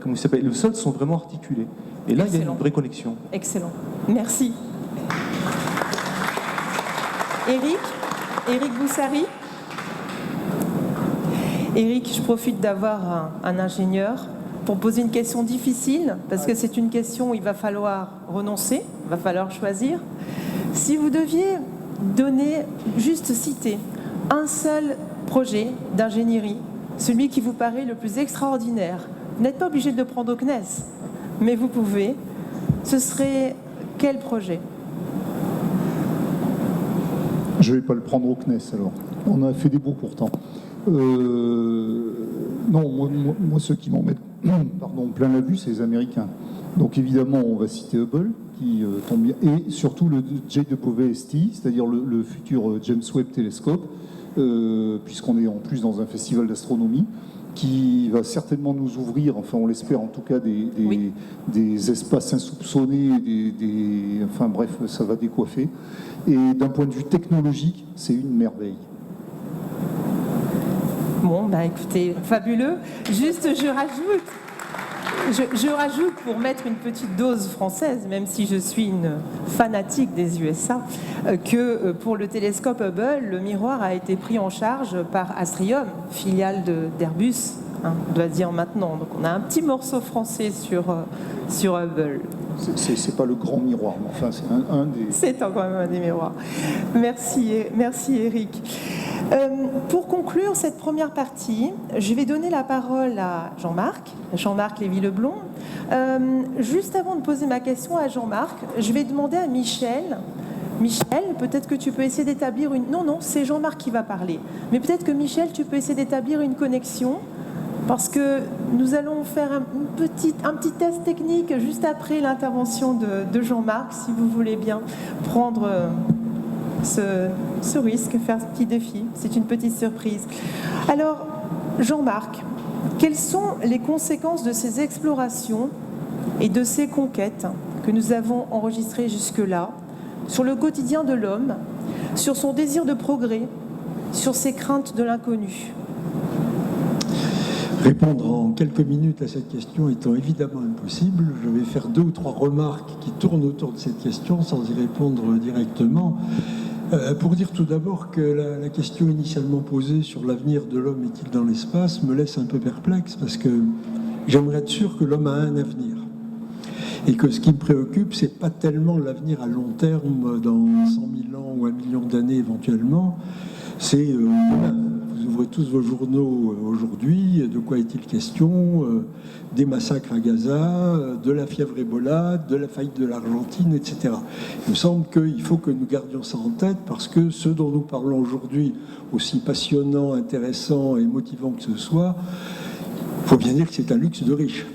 comment il s'appelle, le sol sont vraiment articulés. Et là, excellent. Il y a une vraie connexion. Excellent. Merci. Éric Boussary. Éric, je profite d'avoir un ingénieur pour poser une question difficile, parce que c'est une question où il va falloir renoncer, il va falloir choisir. Si vous deviez citer un seul projet d'ingénierie, celui qui vous paraît le plus extraordinaire, vous n'êtes pas obligé de le prendre au CNES, mais vous pouvez, ce serait quel projet ? Je ne vais pas le prendre au CNES alors. On a fait des beaux pourtant. Non, moi ceux qui m'en mettent plein la vue, c'est les Américains. Donc évidemment, on va citer Hubble, qui tombe bien, et surtout le JWST, c'est-à-dire le futur James Webb Telescope, puisqu'on est en plus dans un festival d'astronomie, qui va certainement nous ouvrir, enfin on l'espère en tout cas, des espaces insoupçonnés, enfin bref, ça va décoiffer. Et d'un point de vue technologique, c'est une merveille. Bon, écoutez, fabuleux. Juste, je rajoute pour mettre une petite dose française, même si je suis une fanatique des USA, que pour le télescope Hubble, le miroir a été pris en charge par Astrium, filiale d'Airbus, on doit dire maintenant. Donc on a un petit morceau français sur Hubble. C'est pas le grand miroir, mais enfin c'est un des... C'est quand même un des miroirs. Merci Éric. Pour conclure cette première partie, je vais donner la parole à Jean-Marc Lévy-Leblond. Juste avant de poser ma question à Jean-Marc, je vais demander à Michel. Michel, peut-être que tu peux essayer d'établir une... Non, c'est Jean-Marc qui va parler. Mais peut-être que Michel, tu peux essayer d'établir une connexion, parce que nous allons faire un petit test technique juste après l'intervention de Jean-Marc, si vous voulez bien prendre... ce risque, faire ce petit défi. C'est une petite surprise. Alors, Jean-Marc, quelles sont les conséquences de ces explorations et de ces conquêtes que nous avons enregistrées jusque-là sur le quotidien de l'homme, sur son désir de progrès, sur ses craintes de l'inconnu ? Répondre en quelques minutes à cette question étant évidemment impossible, je vais faire 2 ou 3 remarques qui tournent autour de cette question sans y répondre directement. Pour dire tout d'abord que la question initialement posée sur l'avenir de l'homme est-il dans l'espace me laisse un peu perplexe parce que j'aimerais être sûr que l'homme a un avenir. Et que ce qui me préoccupe, c'est pas tellement l'avenir à long terme, dans 100 000 ans ou 1 million d'années éventuellement, c'est demain. Vous ouvrez tous vos journaux aujourd'hui, de quoi est-il question? Des massacres à Gaza, de la fièvre Ebola, de la faillite de l'Argentine, etc. Il me semble qu'il faut que nous gardions ça en tête parce que ce dont nous parlons aujourd'hui, aussi passionnant, intéressant et motivant que ce soit, il faut bien dire que c'est un luxe de riche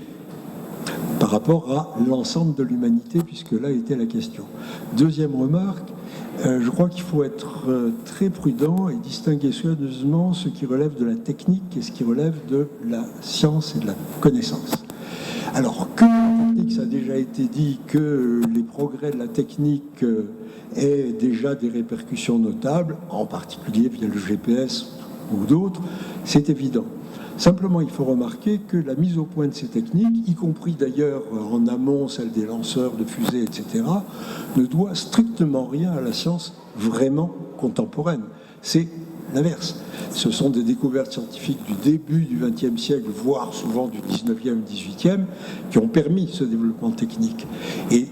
par rapport à l'ensemble de l'humanité, puisque là était la question. Deuxième remarque, je crois qu'il faut être très prudent et distinguer soigneusement ce qui relève de la technique et ce qui relève de la science et de la connaissance. Alors que la technique, ça a déjà été dit, que les progrès de la technique aient déjà des répercussions notables, en particulier via le GPS ou d'autres, c'est évident. Simplement, il faut remarquer que la mise au point de ces techniques, y compris d'ailleurs en amont, celle des lanceurs de fusées, etc., ne doit strictement rien à la science vraiment contemporaine. C'est l'inverse. Ce sont des découvertes scientifiques du début du XXe siècle, voire souvent du XIXe ou XVIIIe, qui ont permis ce développement technique. Et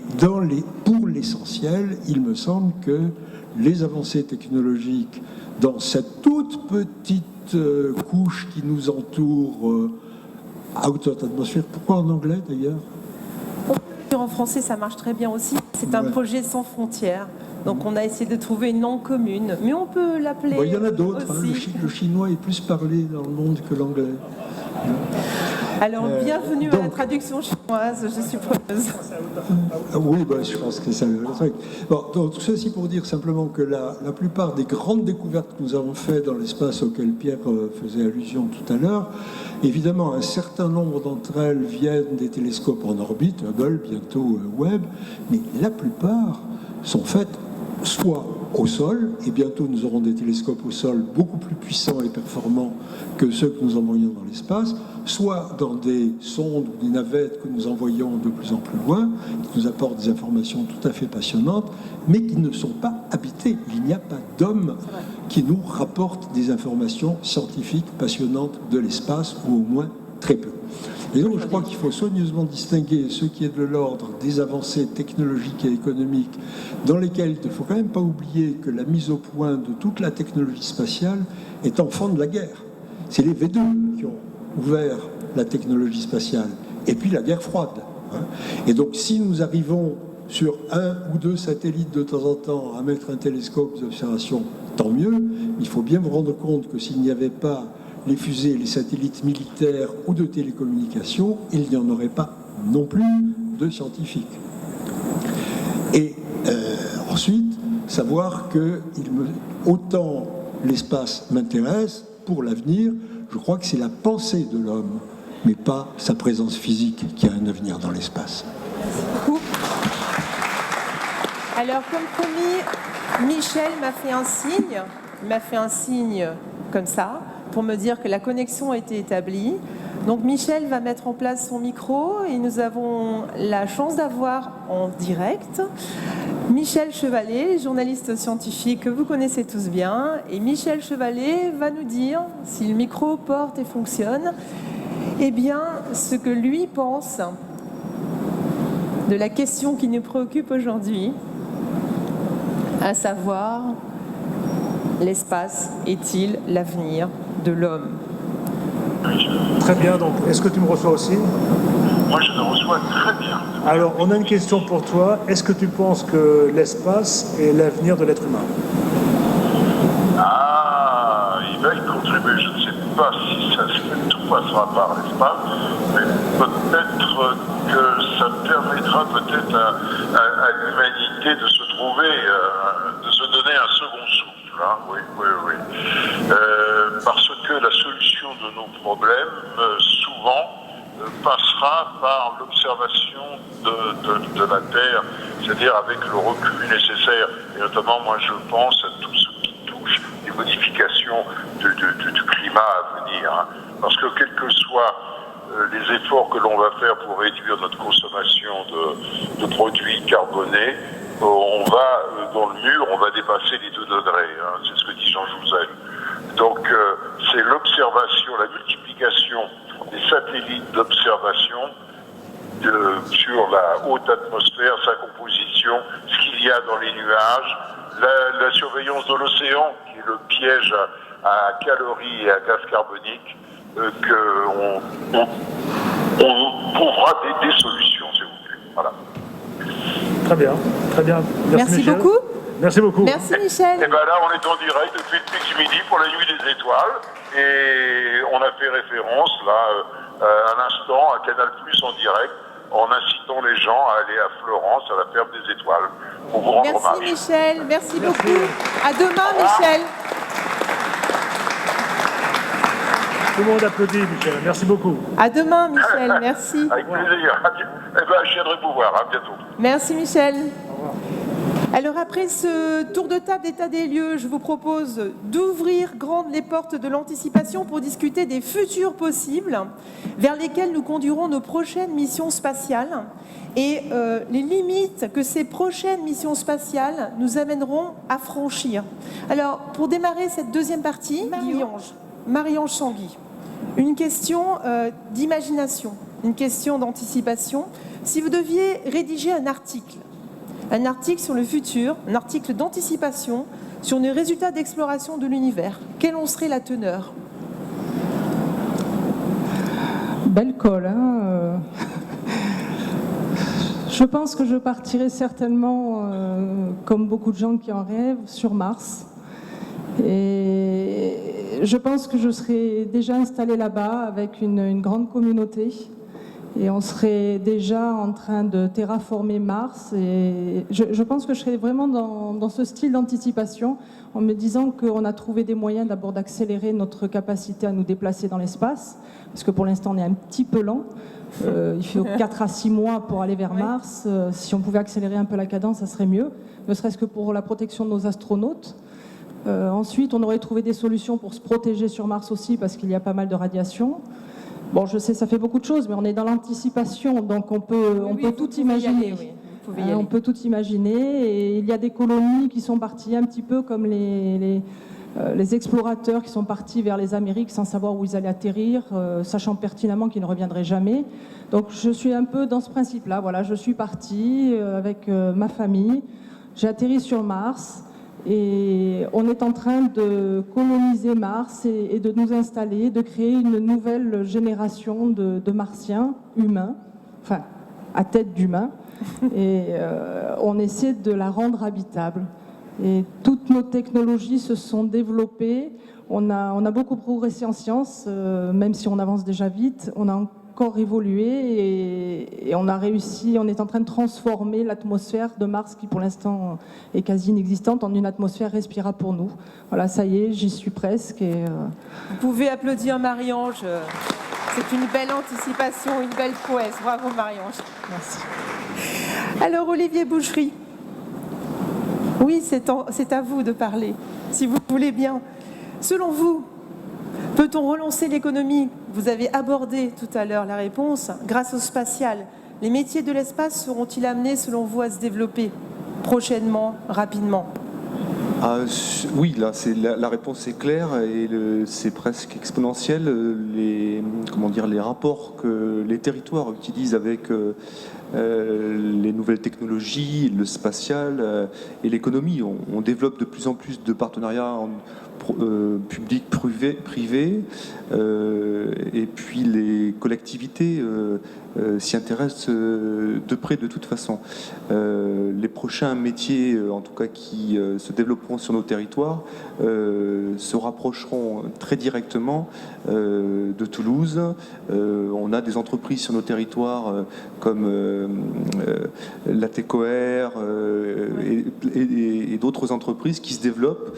pour l'essentiel, il me semble que les avancées technologiques dans cette toute petite couche qui nous entoure, out of atmosphere. Pourquoi en anglais d'ailleurs? En français, ça marche très bien aussi. C'est un projet sans frontières. Donc on a essayé de trouver une langue commune, mais on peut l'appeler. Il y en a d'autres. Le chinois est plus parlé dans le monde que l'anglais. Alors bienvenue à la traduction chinoise, je suis preneuse. Oui, je pense que c'est le truc. Bon, donc, ceci pour dire simplement que la plupart des grandes découvertes que nous avons faites dans l'espace auxquelles Pierre faisait allusion tout à l'heure, évidemment, un certain nombre d'entre elles viennent des télescopes en orbite, Hubble, bientôt Webb, mais la plupart sont faites soit au sol, et bientôt nous aurons des télescopes au sol beaucoup plus puissants et performants que ceux que nous envoyons dans l'espace, soit dans des sondes ou des navettes que nous envoyons de plus en plus loin, qui nous apportent des informations tout à fait passionnantes, mais qui ne sont pas habitées. Il n'y a pas d'hommes qui nous rapportent des informations scientifiques passionnantes de l'espace, ou au moins très peu. Et donc je crois qu'il faut soigneusement distinguer ce qui est de l'ordre des avancées technologiques et économiques, dans lesquelles il ne faut quand même pas oublier que la mise au point de toute la technologie spatiale est enfant de la guerre. C'est les V2 qui ont ouvert la technologie spatiale, et puis la guerre froide. Et donc si nous arrivons sur 1 ou 2 satellites de temps en temps à mettre un télescope d'observation, tant mieux. Il faut bien vous rendre compte que s'il n'y avait pas les fusées, les satellites militaires ou de télécommunications, il n'y en aurait pas non plus de scientifiques. Et ensuite, savoir que autant l'espace m'intéresse, pour l'avenir, je crois que c'est la pensée de l'homme, mais pas sa présence physique qui a un avenir dans l'espace. Merci beaucoup. Alors, comme promis, Michel m'a fait un signe. Il m'a fait un signe comme ça, pour me dire que la connexion a été établie. Donc Michel va mettre en place son micro et nous avons la chance d'avoir en direct Michel Chevalet, journaliste scientifique que vous connaissez tous bien. Et Michel Chevalet va nous dire, si le micro porte et fonctionne, eh bien, ce que lui pense de la question qui nous préoccupe aujourd'hui, à savoir, l'espace est-il l'avenir de l'homme? Très bien, donc est-ce que tu me reçois aussi? Moi je me reçois très bien. Alors on a une question pour toi. Est-ce que tu penses que l'espace est l'avenir de l'être humain? Ah, il va y contribuer. Je ne sais pas si tout passera par l'espace, mais peut-être que ça permettra peut-être à l'humanité de se trouver, de se donner un second souffle. Hein, oui. Parce que la solution de nos problèmes, souvent, passera par l'observation de la Terre, c'est-à-dire avec le recul nécessaire. Et notamment, moi, je pense à tout ce qui touche les modifications du climat à venir. Hein. parce que quels que soient les efforts que l'on va faire pour réduire notre consommation de produits carbonés, on va dans le mur, on va dépasser les 2 degrés, hein, c'est ce que dit Jean Jouzel. Donc c'est l'observation, la multiplication des satellites d'observation sur la haute atmosphère, sa composition, ce qu'il y a dans les nuages, la surveillance de l'océan, qui est le piège à calories et à gaz carbonique, qu'on trouvera des solutions, si vous voulez. Voilà. Très bien, très bien. Merci Michel. beaucoup. Merci beaucoup. Merci Michel. Et bien là, on est en direct depuis le Pix Midi pour la Nuit des Étoiles. Et on a fait référence, là, à l'instant, à Canal Plus en direct, en incitant les gens à aller à Florence, à la ferme des étoiles, pour vous rendre hommage. Merci Michel, merci beaucoup. À demain Michel. Tout le monde applaudit, Michel. Merci beaucoup. À demain Michel, merci. Avec plaisir. Eh bien, je viendrai vous voir. À bientôt. Merci Michel. Alors après ce tour de table d'état des lieux, je vous propose d'ouvrir grandes les portes de l'anticipation pour discuter des futurs possibles vers lesquels nous conduirons nos prochaines missions spatiales et les limites que ces prochaines missions spatiales nous amèneront à franchir. Alors pour démarrer cette deuxième partie, Marie-Ange Sanguy, une question d'imagination, une question d'anticipation. Si vous deviez rédiger un article sur le futur, un article d'anticipation sur les résultats d'exploration de l'univers, quelle en serait la teneur? Belle colle, hein. Je pense que je partirai certainement, comme beaucoup de gens qui en rêvent, sur Mars. Et je pense que je serai déjà installée là-bas avec une grande communauté. Et on serait déjà en train de terraformer Mars. Et je pense que je serais vraiment dans ce style d'anticipation, en me disant qu'on a trouvé des moyens d'abord d'accélérer notre capacité à nous déplacer dans l'espace, parce que pour l'instant on est un petit peu lent. Il faut 4 à 6 mois pour aller vers Mars. Si on pouvait accélérer un peu la cadence, ça serait mieux, ne serait-ce que pour la protection de nos astronautes. Ensuite, on aurait trouvé des solutions pour se protéger sur Mars aussi, parce qu'il y a pas mal de radiation. Bon, je sais, ça fait beaucoup de choses, mais on est dans l'anticipation, donc on peut tout imaginer. On peut tout imaginer, et il y a des colonies qui sont parties un petit peu comme les explorateurs qui sont partis vers les Amériques sans savoir où ils allaient atterrir, sachant pertinemment qu'ils ne reviendraient jamais. Donc je suis un peu dans ce principe-là. Voilà, je suis partie avec ma famille, j'ai atterri sur Mars. Et on est en train de coloniser Mars et de nous installer, de créer une nouvelle génération de Martiens humains, enfin à tête d'humains, et on essaie de la rendre habitable. Et toutes nos technologies se sont développées, on a beaucoup progressé en sciences, même si on avance déjà vite, on a encore évolué et on a réussi, on est en train de transformer l'atmosphère de Mars qui pour l'instant est quasi inexistante en une atmosphère respirable pour nous. Voilà, ça y est, j'y suis presque. Vous pouvez applaudir Marie-Ange, c'est une belle anticipation, une belle prouesse. Bravo Marie-Ange. Merci. Alors Olivier Boucherie, oui c'est à vous de parler, si vous voulez bien. Selon vous, peut-on relancer l'économie? Vous avez abordé tout à l'heure la réponse. Grâce au spatial, les métiers de l'espace seront-ils amenés, selon vous, à se développer prochainement, rapidement? Oui, là, la réponse est claire et c'est presque exponentiel. Les rapports que les territoires utilisent avec les nouvelles technologies, le spatial et l'économie. On développe de plus en plus de partenariats public-privé, et puis les collectivités s'y intéressent de près de toute façon. Les prochains métiers, en tout cas qui se développeront sur nos territoires, se rapprocheront très directement de Toulouse. On a des entreprises sur nos territoires comme l'ATECOR et d'autres entreprises qui se développent,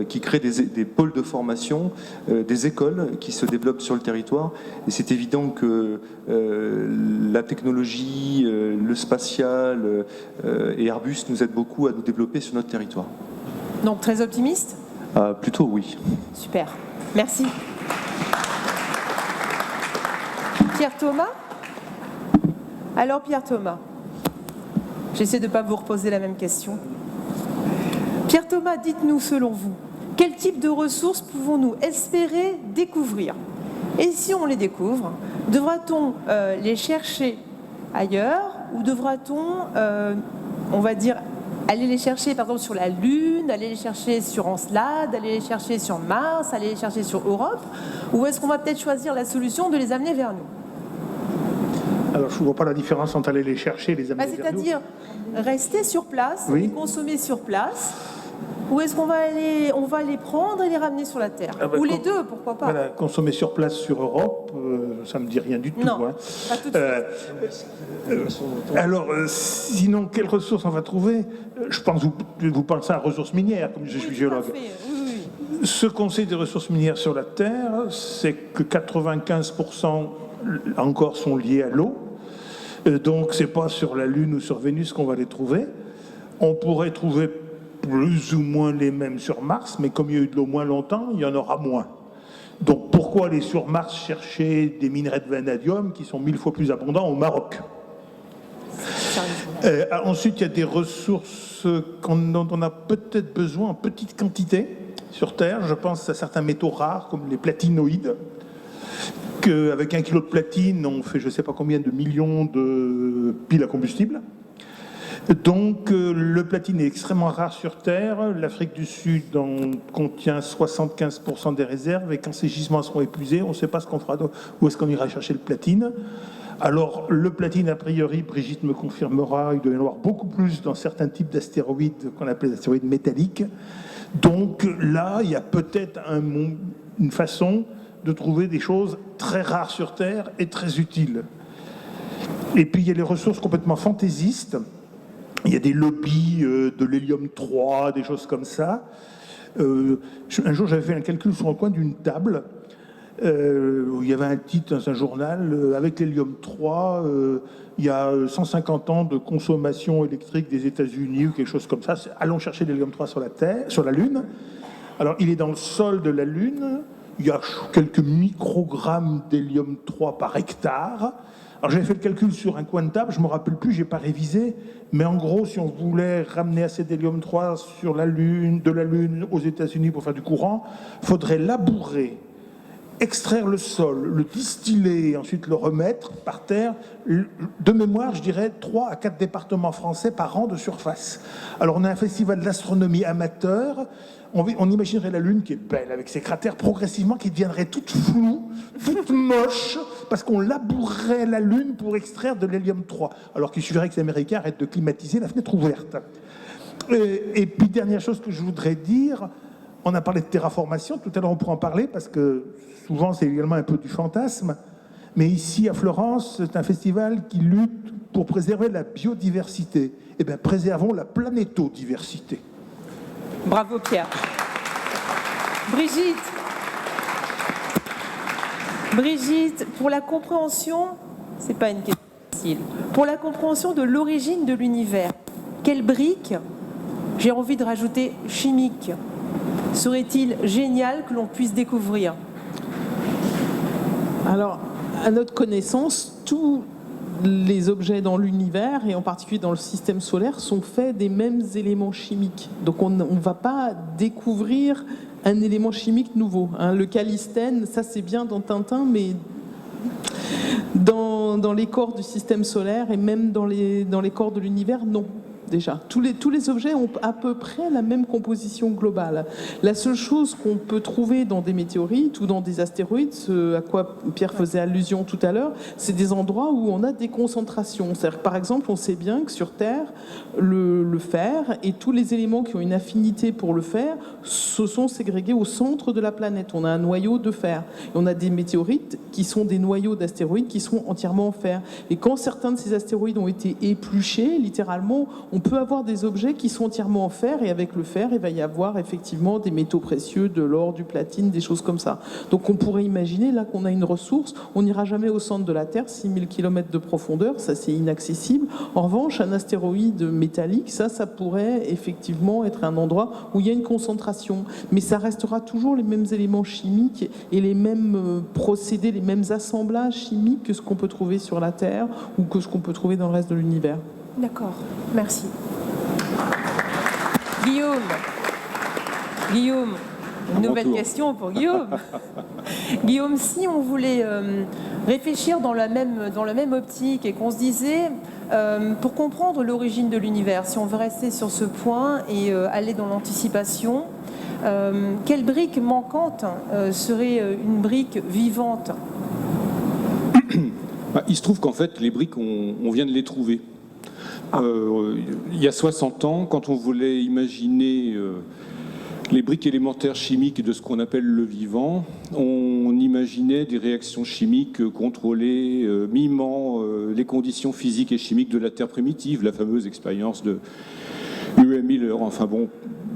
qui créent des pôles de formation, des écoles qui se développent sur le territoire. Et c'est évident que la technologie, le spatial et Airbus nous aident beaucoup à nous développer sur notre territoire. Donc très optimiste? Plutôt oui. Super, merci. Pierre Thomas? Alors Pierre Thomas, j'essaie de ne pas vous reposer la même question. Pierre Thomas, dites-nous selon vous, quel type de ressources pouvons-nous espérer découvrir? Et si on les découvre, devra-t-on les chercher ailleurs ou devra-t-on, on va dire, aller les chercher par exemple sur la Lune, aller les chercher sur Encelade, aller les chercher sur Mars, aller les chercher sur Europe? Ou est-ce qu'on va peut-être choisir la solution de les amener vers nous? Alors, je ne vois pas la différence entre aller les chercher et les amener vers nous. C'est-à-dire rester sur place, Oui. les consommer sur place, ou est-ce qu'on va les prendre et les ramener sur la Terre? Ou les deux, pourquoi pas? Voilà, consommer sur place sur Europe, ça ne me dit rien du tout. Non, hein. pas tout de suite. Alors, sinon, quelles ressources on va trouver? Je pense que vous pensez à ressources minières, comme je suis géologue. Ce qu'on sait des ressources minières sur la Terre, c'est que 95% encore sont liées à l'eau. Donc, c'est pas sur la Lune ou sur Vénus qu'on va les trouver. On pourrait trouver plus ou moins les mêmes sur Mars, mais comme il y a eu de l'eau moins longtemps, il y en aura moins. Donc, pourquoi aller sur Mars chercher des minerais de vanadium qui sont 1000 fois plus abondants au Maroc? Ensuite, il y a des ressources dont on a peut-être besoin en petite quantité sur Terre. Je pense à certains métaux rares, comme les platinoïdes, qu'avec 1 kilo de platine, on fait je ne sais pas combien de millions de piles à combustible. Donc, le platine est extrêmement rare sur Terre. L'Afrique du Sud en contient 75% des réserves. Et quand ces gisements seront épuisés, on ne sait pas ce qu'on fera, où est-ce qu'on ira chercher le platine. Alors, le platine, a priori, Brigitte me confirmera, il doit y en avoir beaucoup plus dans certains types d'astéroïdes qu'on appelle des astéroïdes métalliques. Donc là, il y a peut-être une façon de trouver des choses très rares sur Terre et très utiles. Et puis, il y a les ressources complètement fantaisistes. Il y a des lobbies de l'hélium 3, des choses comme ça. Un jour, j'avais fait un calcul sur le coin d'une table où il y avait un titre dans un journal, avec l'hélium 3, il y a 150 ans de consommation électrique des États-Unis ou quelque chose comme ça. Allons chercher l'hélium 3 sur la Lune. Alors, il est dans le sol de la Lune. Il y a quelques microgrammes d'hélium 3 par hectare. Alors, j'avais fait le calcul sur un coin de table, je ne me rappelle plus, je n'ai pas révisé, mais en gros, si on voulait ramener assez d'hélium 3 sur la Lune, de la Lune aux États-Unis pour faire du courant, il faudrait labourer, extraire le sol, le distiller et ensuite le remettre par terre. De mémoire, je dirais 3 à 4 départements français par an de surface. Alors, on a un festival d'astronomie amateur. On imaginerait la Lune qui est belle, avec ses cratères progressivement qui deviendraient toutes floues, toutes moches, parce qu'on labourerait la Lune pour extraire de l'hélium 3. Alors qu'il suffirait que les Américains arrêtent de climatiser la fenêtre ouverte. Et puis, dernière chose que je voudrais dire, on a parlé de terraformation, tout à l'heure on pourra en parler, parce que souvent c'est également un peu du fantasme. Mais ici, à Florence, c'est un festival qui lutte pour préserver la biodiversité. Eh bien, préservons la planétodiversité. Bravo Pierre. Brigitte, pour la compréhension, c'est pas une question facile, pour la compréhension de l'origine de l'univers, quelle brique, j'ai envie de rajouter chimique, serait-il génial que l'on puisse découvrir? Alors, à notre connaissance, tous les objets dans l'univers, et en particulier dans le système solaire, sont faits des mêmes éléments chimiques. Donc on ne va pas découvrir un élément chimique nouveau. Le calistène, ça c'est bien dans Tintin, mais dans les corps du système solaire et même dans les corps de l'univers, non. Déjà, tous les objets ont à peu près la même composition globale. La seule chose qu'on peut trouver dans des météorites ou dans des astéroïdes, ce à quoi Pierre faisait allusion tout à l'heure, c'est des endroits où on a des concentrations. C'est-à-dire, par exemple, on sait bien que sur Terre, le fer et tous les éléments qui ont une affinité pour le fer se sont ségrégés au centre de la planète. On a un noyau de fer. Et on a des météorites qui sont des noyaux d'astéroïdes qui sont entièrement en fer. Et quand certains de ces astéroïdes ont été épluchés, littéralement, on peut avoir des objets qui sont entièrement en fer, et avec le fer, il va y avoir effectivement des métaux précieux, de l'or, du platine, des choses comme ça. Donc on pourrait imaginer là qu'on a une ressource, on n'ira jamais au centre de la Terre, 6000 km de profondeur, ça c'est inaccessible. En revanche, un astéroïde métallique, ça pourrait effectivement être un endroit où il y a une concentration, mais ça restera toujours les mêmes éléments chimiques et les mêmes procédés, les mêmes assemblages chimiques que ce qu'on peut trouver sur la Terre ou que ce qu'on peut trouver dans le reste de l'univers. D'accord, merci. Guillaume, une nouvelle question pour Guillaume. Guillaume, si on voulait réfléchir dans la même optique et qu'on se disait, pour comprendre l'origine de l'univers, si on veut rester sur ce point et aller dans l'anticipation, quelle brique manquante serait une brique vivante ? Il se trouve qu'en fait, les briques, on vient de les trouver. Il y a 60 ans, quand on voulait imaginer les briques élémentaires chimiques de ce qu'on appelle le vivant, on imaginait des réactions chimiques contrôlées, mimant les conditions physiques et chimiques de la Terre primitive, la fameuse expérience de U.M. Miller. Enfin bon,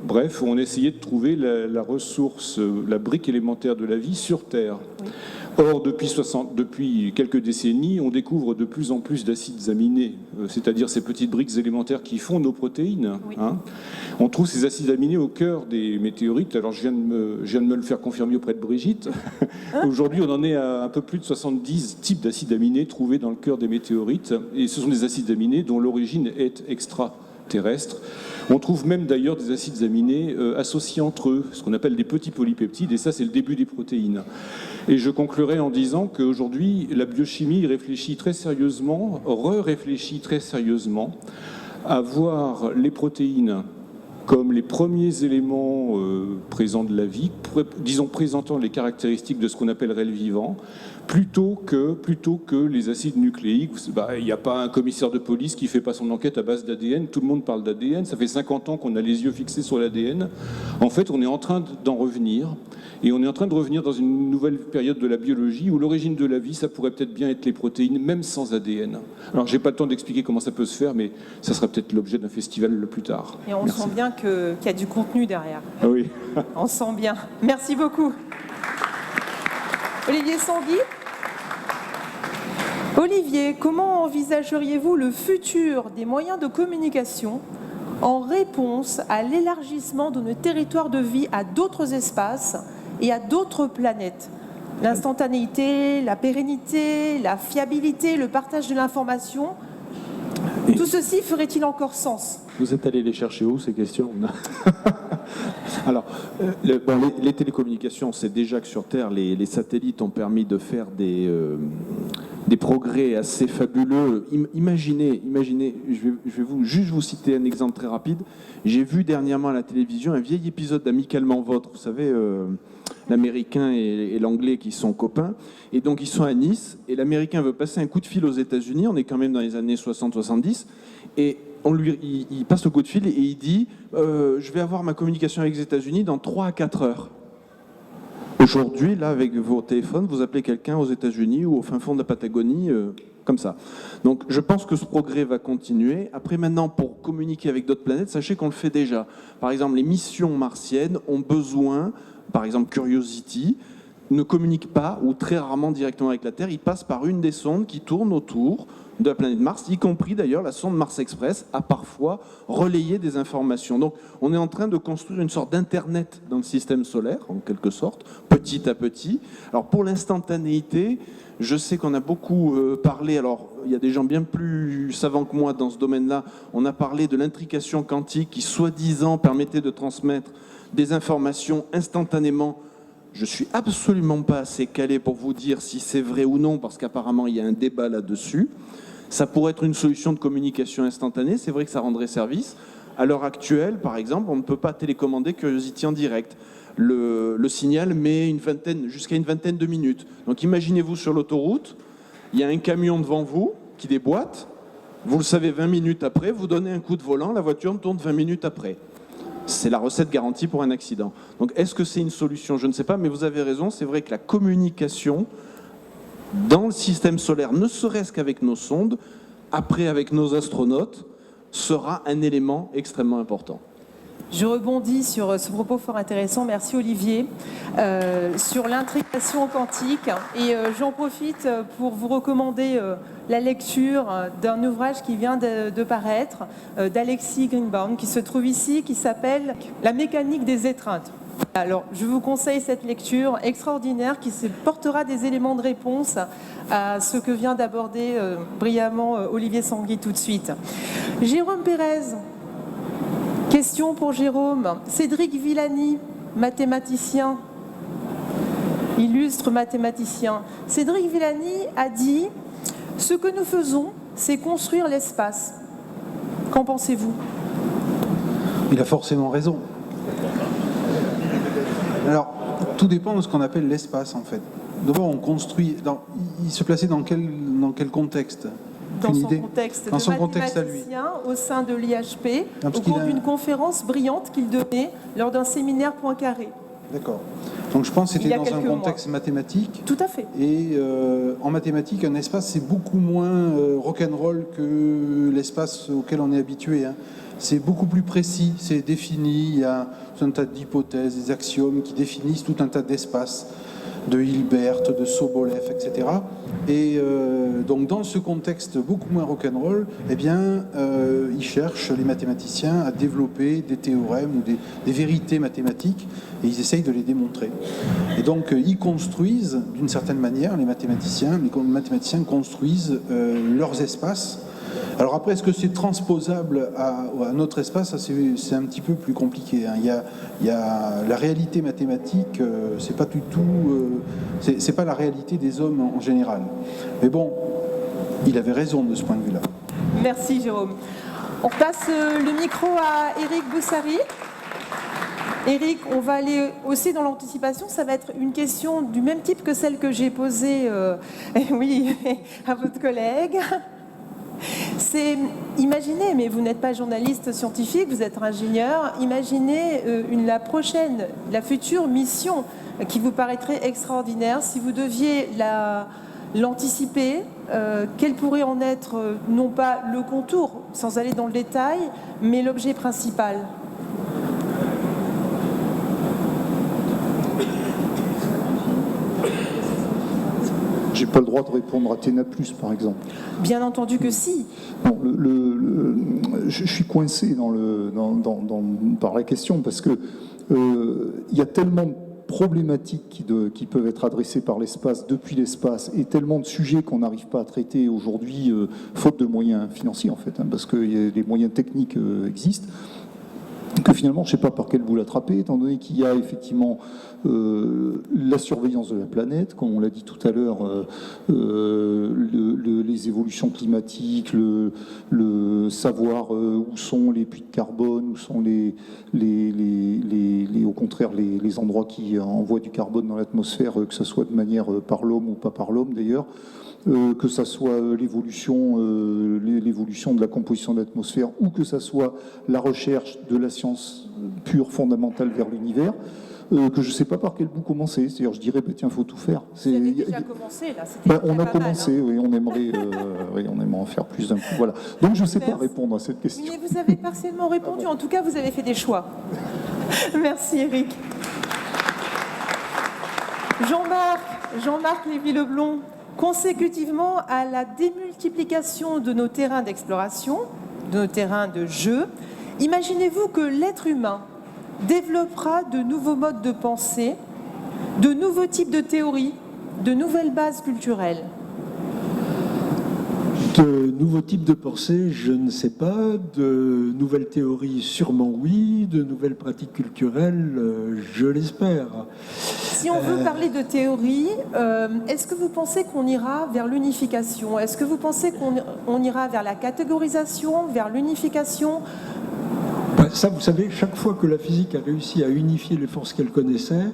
bref, on essayait de trouver la ressource, la brique élémentaire de la vie sur Terre. Oui. Or, depuis quelques décennies, on découvre de plus en plus d'acides aminés, c'est-à-dire ces petites briques élémentaires qui font nos protéines. Oui. On trouve ces acides aminés au cœur des météorites. Alors, je viens de me le faire confirmer auprès de Brigitte. Aujourd'hui, on en est à un peu plus de 70 types d'acides aminés trouvés dans le cœur des météorites. Et ce sont des acides aminés dont l'origine est extraterrestre. On trouve même d'ailleurs des acides aminés associés entre eux, ce qu'on appelle des petits polypeptides, et ça c'est le début des protéines. Et je conclurai en disant qu'aujourd'hui, la biochimie réfléchit très sérieusement, réfléchit très sérieusement à voir les protéines comme les premiers éléments présents de la vie, disons présentant les caractéristiques de ce qu'on appellerait le vivant, plutôt que les acides nucléiques. Il n'y a pas un commissaire de police qui ne fait pas son enquête à base d'ADN, tout le monde parle d'ADN, ça fait 50 ans qu'on a les yeux fixés sur l'ADN. En fait, on est en train d'en revenir, et on est en train de revenir dans une nouvelle période de la biologie où l'origine de la vie, ça pourrait peut-être bien être les protéines, même sans ADN. Alors, je n'ai pas le temps d'expliquer comment ça peut se faire, mais ça sera peut-être l'objet d'un festival plus tard. Et on sent bien qu'il y a du contenu derrière. Ah oui. On sent bien. Merci beaucoup. Olivier Sanguy. Olivier, comment envisageriez-vous le futur des moyens de communication en réponse à l'élargissement de nos territoires de vie à d'autres espaces et à d'autres planètes ? L'instantanéité, la pérennité, la fiabilité, le partage de l'information, tout ceci ferait-il encore sens ? Vous êtes allé les chercher où, ces questions ? Alors, les télécommunications, c'est déjà que sur Terre, les satellites ont permis de faire des progrès assez fabuleux. Imaginez, je vais juste vous citer un exemple très rapide. J'ai vu dernièrement à la télévision un vieil épisode d'Amicalement Vôtre. Vous savez, l'Américain et l'Anglais qui sont copains. Et donc, ils sont à Nice. Et l'Américain veut passer un coup de fil aux États-Unis. On est quand même dans les années 60-70. Et il passe le coup de fil et il dit je vais avoir ma communication avec les États-Unis dans 3 à 4 heures. Aujourd'hui, là, avec vos téléphones, vous appelez quelqu'un aux États-Unis ou au fin fond de la Patagonie, comme ça. Donc, je pense que ce progrès va continuer. Après, maintenant, pour communiquer avec d'autres planètes, sachez qu'on le fait déjà. Par exemple, les missions martiennes ont besoin, par exemple Curiosity, ne communique pas, ou très rarement directement avec la Terre. Il passe par une des sondes qui tourne autour de la planète Mars, y compris d'ailleurs la sonde Mars Express a parfois relayé des informations. Donc on est en train de construire une sorte d'internet dans le système solaire, en quelque sorte, petit à petit. Alors pour l'instantanéité, je sais qu'on a beaucoup parlé, alors il y a des gens bien plus savants que moi dans ce domaine-là, on a parlé de l'intrication quantique qui soi-disant permettait de transmettre des informations instantanément. Je ne suis absolument pas assez calé pour vous dire si c'est vrai ou non, parce qu'apparemment il y a un débat là-dessus. Ça pourrait être une solution de communication instantanée, c'est vrai que ça rendrait service. À l'heure actuelle, par exemple, on ne peut pas télécommander Curiosity en direct. Le signal met jusqu'à une vingtaine de minutes. Donc imaginez-vous sur l'autoroute, il y a un camion devant vous qui déboîte, vous le savez 20 minutes après, vous donnez un coup de volant, la voiture tourne 20 minutes après. C'est la recette garantie pour un accident. Donc est-ce que c'est une solution ? Je ne sais pas, mais vous avez raison, c'est vrai que la communication dans le système solaire, ne serait-ce qu'avec nos sondes, après avec nos astronautes, sera un élément extrêmement important. Je rebondis sur ce propos fort intéressant, merci Olivier, sur l'intégration quantique. Et j'en profite pour vous recommander la lecture d'un ouvrage qui vient de paraître, d'Alexis Greenbaum, qui se trouve ici, qui s'appelle « La mécanique des étreintes ». Alors, je vous conseille cette lecture extraordinaire qui portera des éléments de réponse à ce que vient d'aborder brillamment Olivier Sanguy tout de suite. Jérôme Pérez. Question pour Jérôme. Cédric Villani, mathématicien, illustre mathématicien. Cédric Villani a dit « Ce que nous faisons, c'est construire l'espace ». Qu'en pensez-vous? Il a forcément raison. Alors, tout dépend de ce qu'on appelle l'espace, en fait. D'abord, on construit... il se plaçait dans quel contexte? Dans son contexte à lui. Au sein de l'IHP, au cours d'une conférence brillante qu'il donnait lors d'un séminaire Poincaré. D'accord. Donc je pense que c'était dans un contexte mathématique. Tout à fait. Et en mathématiques, un espace, c'est beaucoup moins rock'n'roll que l'espace auquel on est habitué. Hein. C'est beaucoup plus précis, c'est défini, il y a tout un tas d'hypothèses, des axiomes qui définissent tout un tas d'espaces, de Hilbert, de Sobolev, etc. Et donc dans ce contexte beaucoup moins rock'n'roll, eh bien, ils cherchent, les mathématiciens, à développer des théorèmes ou des vérités mathématiques, et ils essayent de les démontrer. Et donc ils construisent, d'une certaine manière, les mathématiciens construisent leurs espaces. Alors après, est-ce que c'est transposable à notre espace? C'est un petit peu plus compliqué. Hein. Il y a la réalité mathématique, c'est pas du tout, c'est pas la réalité des hommes en général. Mais bon, il avait raison de ce point de vue-là. Merci Jérôme. On passe le micro à Éric Boussary. Éric, on va aller aussi dans l'anticipation. Ça va être une question du même type que celle que j'ai posée oui, à votre collègue. C'est, imaginez, mais vous n'êtes pas journaliste scientifique, vous êtes ingénieur, imaginez la future mission qui vous paraîtrait extraordinaire. Si vous deviez l'anticiper, quel pourrait en être, non pas le contour, sans aller dans le détail, mais l'objet principal? J'ai pas le droit de répondre à Athéna+, par exemple. Bien entendu que si. Non, je suis coincé par la question parce que il y a tellement de problématiques qui peuvent être adressées par l'espace, depuis l'espace, et tellement de sujets qu'on n'arrive pas à traiter aujourd'hui, faute de moyens financiers en fait, hein, parce que les moyens techniques existent, que finalement, je ne sais pas par quel bout l'attraper, étant donné qu'il y a effectivement la surveillance de la planète, comme on l'a dit tout à l'heure, les évolutions climatiques, le savoir où sont les puits de carbone, où sont au contraire les endroits qui envoient du carbone dans l'atmosphère, que ce soit de manière par l'homme ou pas par l'homme d'ailleurs. Que ça soit l'évolution de la composition de l'atmosphère ou que ça soit la recherche de la science pure fondamentale vers l'univers, que je ne sais pas par quel bout commencer. C'est-à-dire, je dirais, tiens, il faut tout faire. Vous avez déjà commencé, là. On a commencé, mal, hein. Oui, on aimerait en faire plus d'un coup. Voilà. Donc, je ne sais pas répondre à cette question. Mais vous avez partiellement répondu. En tout cas, vous avez fait des choix. Merci, Éric. Jean-Marc Lévy-Leblond. Consécutivement à la démultiplication de nos terrains d'exploration, de nos terrains de jeu, imaginez-vous que l'être humain développera de nouveaux modes de pensée, de nouveaux types de théories, de nouvelles bases culturelles? De nouveaux types de pensée, je ne sais pas. De nouvelles théories, sûrement oui. De nouvelles pratiques culturelles, je l'espère. Si on veut parler de théorie, est-ce que vous pensez qu'on ira vers l'unification? Est-ce que vous pensez qu'on ira vers la catégorisation, vers l'unification? Ça, vous savez, chaque fois que la physique a réussi à unifier les forces qu'elle connaissait,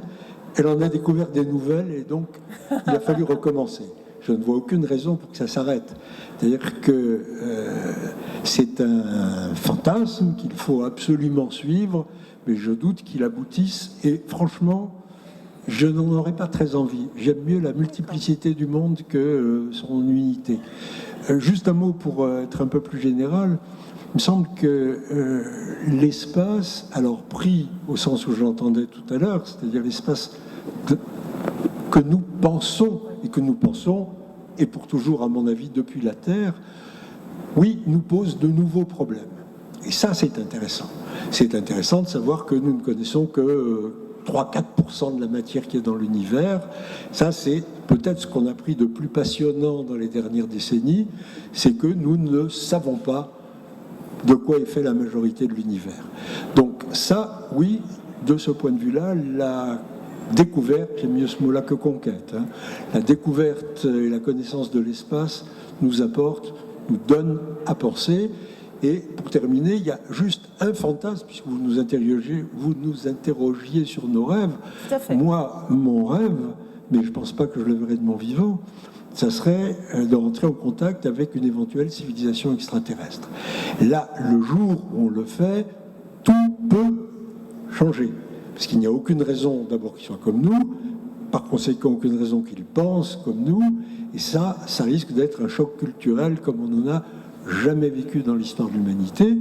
elle en a découvert des nouvelles et donc il a fallu recommencer. Je ne vois aucune raison pour que ça s'arrête. C'est-à-dire que c'est un fantasme qu'il faut absolument suivre, mais je doute qu'il aboutisse. Et franchement, je n'en aurais pas très envie. J'aime mieux la multiplicité du monde que son unité. Juste un mot pour être un peu plus général. Il me semble que l'espace, alors pris au sens où je l'entendais tout à l'heure, c'est-à-dire l'espace que nous pensons, et pour toujours à mon avis depuis la Terre, oui, nous pose de nouveaux problèmes. Et ça, c'est intéressant. C'est intéressant de savoir que nous ne connaissons que 3-4% de la matière qui est dans l'univers. Ça, c'est peut-être ce qu'on a pris de plus passionnant dans les dernières décennies, c'est que nous ne savons pas de quoi est fait la majorité de l'univers. Donc ça, oui, de ce point de vue-là, la découverte, j'aime mieux ce mot-là que conquête, hein, la découverte et la connaissance de l'espace nous apporte, nous donne à penser. Et pour terminer, il y a juste un fantasme, puisque vous nous interrogiez sur nos rêves. Tout à fait. Moi, mon rêve, mais je ne pense pas que je le verrai de mon vivant, ça serait de rentrer en contact avec une éventuelle civilisation extraterrestre. Là, le jour où on le fait, tout peut changer. Parce qu'il n'y a aucune raison, d'abord, qu'ils soient comme nous, par conséquent, aucune raison qu'ils pensent comme nous, et ça risque d'être un choc culturel comme on n'en a jamais vécu dans l'histoire de l'humanité.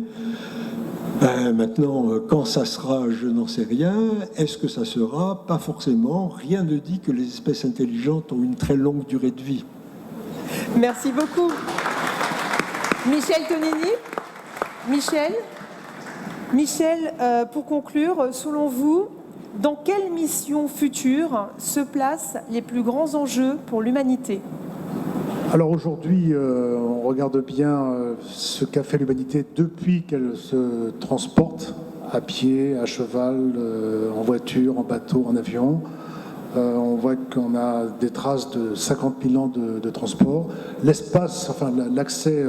Maintenant, quand ça sera, je n'en sais rien. Est-ce que ça sera? Pas forcément. Rien ne dit que les espèces intelligentes ont une très longue durée de vie. Merci beaucoup. Michel Tonini. Michel, pour conclure, selon vous, dans quelle mission future se placent les plus grands enjeux pour l'humanité? Alors aujourd'hui, on regarde bien ce qu'a fait l'humanité depuis qu'elle se transporte à pied, à cheval, en voiture, en bateau, en avion. On voit qu'on a des traces de 50 000 ans de transport. L'espace, enfin l'accès